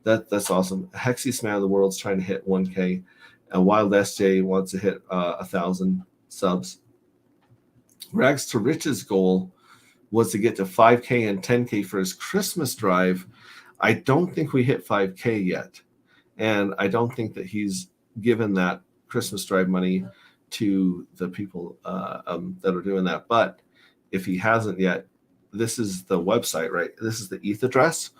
That's awesome. Hexiest Man of the World's trying to hit 1K. And Wild SJ wants to hit 1,000 subs. Rags to Riches' goal was to get to 5K and 10K for his Christmas drive. I don't think we hit 5K yet. And I don't think that he's given that Christmas drive money to the people that are doing that. But if he hasn't yet, this is the website, right? This is the ETH address.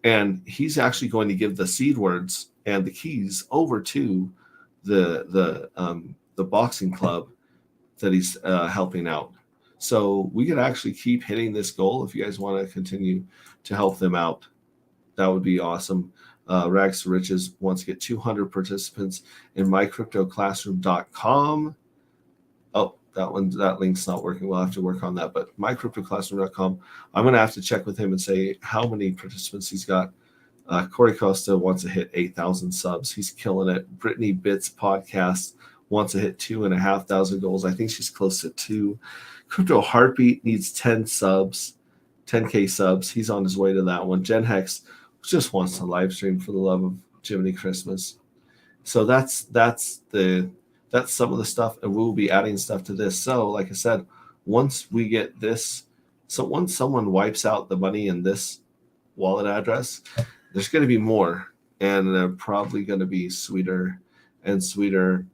And he's actually going to give the seed words and the keys over to the boxing club that he's helping out. So we could actually keep hitting this goal if you guys want to continue to help them out. That would be awesome. Rags to Riches wants to get 200 participants in mycryptoclassroom.com. Oh, that link's not working. We'll have to work on that. But mycryptoclassroom.com. I'm going to have to check with him and say how many participants he's got. Corey Costa wants to hit 8,000 subs. He's killing it. Brittany Bits Podcast wants to hit 2,500 goals. I think she's close to 2. Crypto Heartbeat needs 10 subs, 10K subs. He's on his way to that one. Gen Hex just wants to live stream for the love of Jiminy Christmas. So that's some of the stuff, and we'll be adding stuff to this. So like I said, once we get this, so once someone wipes out the money in this wallet address, there's going to be more, and they're probably going to be sweeter and sweeter.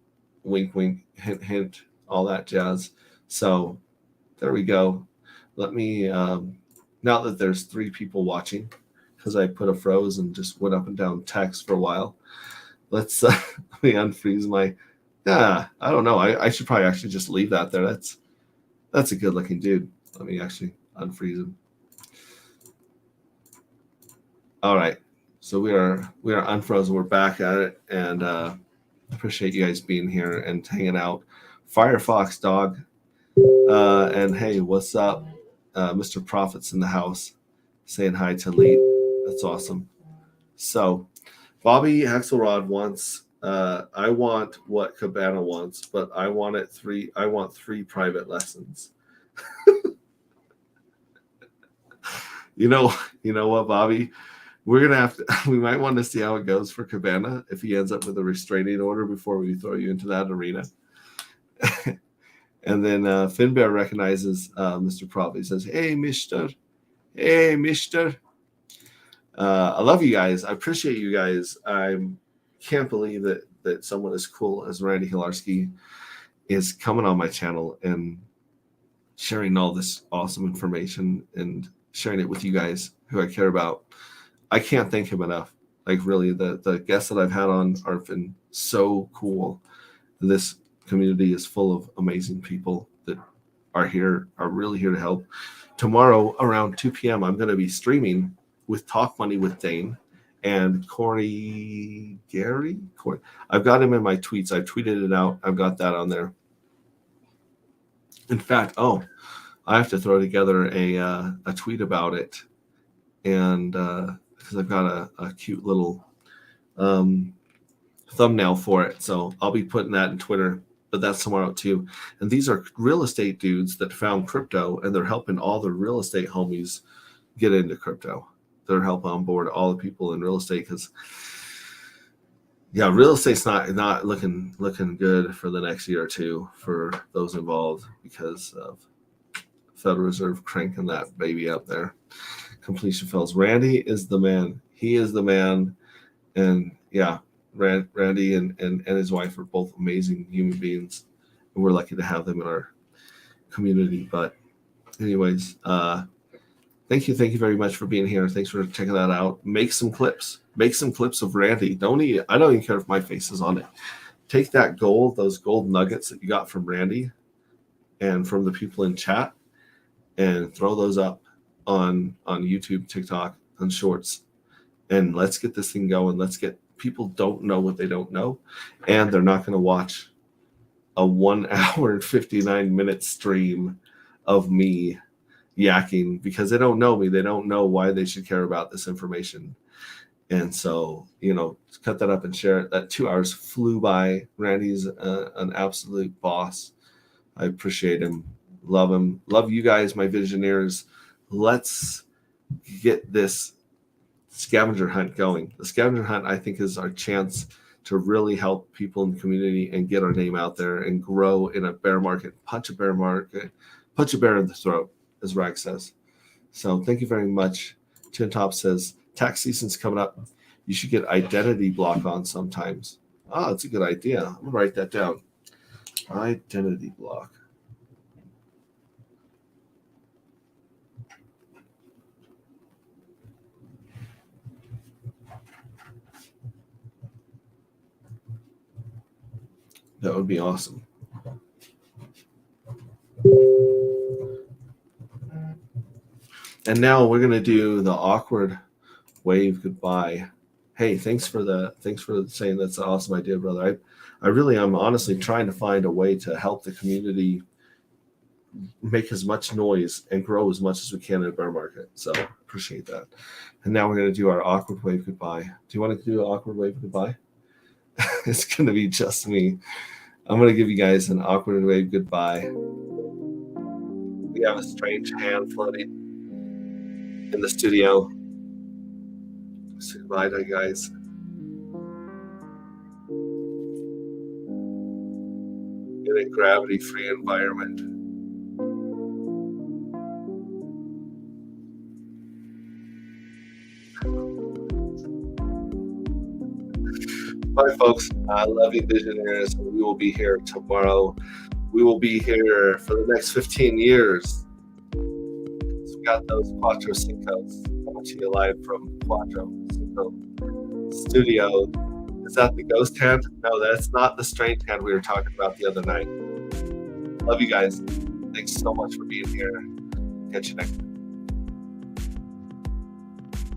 Wink, wink, hint, hint, all that jazz. So there we go. Let me, now that there's 3 people watching, because I put a froze and just went up and down text for a while, let's let me unfreeze my, I don't know. I should probably actually just leave that there. That's a good looking dude. Let me actually unfreeze him. All right. So we are unfrozen. We're back at it, and appreciate you guys being here and hanging out. Firefox Dog, and hey, what's up, Mr. Profits in the house, saying hi to Lee. That's awesome. So, Bobby Axelrod wants. I want what Cabana wants, but I want 3 private lessons. You know what, Bobby? We're gonna have to. We might want to see how it goes for Cabana if he ends up with a restraining order before we throw you into that arena. And then Finbear recognizes Mr. Prov. He says, "Hey, Mister. Hey, Mister. I love you guys. I appreciate you guys. I can't believe that someone as cool as Randy Hilarski is coming on my channel and sharing all this awesome information and sharing it with you guys who I care about. I can't thank him enough. Like, really, the guests that I've had on have been so cool. This community is full of amazing people that are really here to help. Tomorrow around 2 p.m., I'm going to be streaming with Talk Money with Dane and Corey. I've got him in my tweets. I tweeted it out. I've got that on there. In fact, I have to throw together a tweet about it, and because I've got a cute little thumbnail for it. So I'll be putting that in Twitter, but that's tomorrow too. And these are real estate dudes that found crypto, and they're helping all the real estate homies get into crypto. They're helping on board all the people in real estate because, yeah, real estate's not looking good for the next year or two for those involved because of Federal Reserve cranking that baby up there. Completion fails. Randy is the man. He is the man. And yeah, Randy and his wife are both amazing human beings. And we're lucky to have them in our community. But anyways, thank you very much for being here. Thanks for checking that out. Make some clips of Randy. I don't even care if my face is on it. Take those gold nuggets that you got from Randy, and from the people in chat, and throw those up on YouTube, TikTok, on Shorts, and let's get this thing going. Let's get people don't know what they don't know, and they're not going to watch a 1 hour and 59-minute stream of me yakking because they don't know me. They don't know why they should care about this information. And so, cut that up and share it. That 2 hours flew by. Randy's an absolute boss. I appreciate him. Love him. Love you guys, my visionaries. Let's get this scavenger hunt going. The scavenger hunt, I think, is our chance to really help people in the community and get our name out there and grow in a bear market. Punch a bear in the throat, as Rag says. So thank you very much. Tin Top says, tax season's coming up. You should get identity block on sometimes. Oh, that's a good idea. I'm going to write that down. Identity block. That would be awesome. And now we're going to do the awkward wave goodbye. Hey, thanks for saying that's an awesome idea, brother. I really am honestly trying to find a way to help the community make as much noise and grow as much as we can in a bear market. So appreciate that. And now we're going to do our awkward wave goodbye. Do you want to do an awkward wave goodbye? It's going to be just me. I'm going to give you guys an awkward wave goodbye. We have a strange hand floating in the studio. Say goodbye to you guys. In a gravity-free environment. Bye, folks. I love you, visionaries. We will be here tomorrow. We will be here for the next 15 years. So we got those Cuatro Cincos coming to you live from Cuatro Cinco Studio. Is that the ghost hand? No, that's not the strange hand we were talking about the other night. Love you guys. Thanks so much for being here. Catch you next time.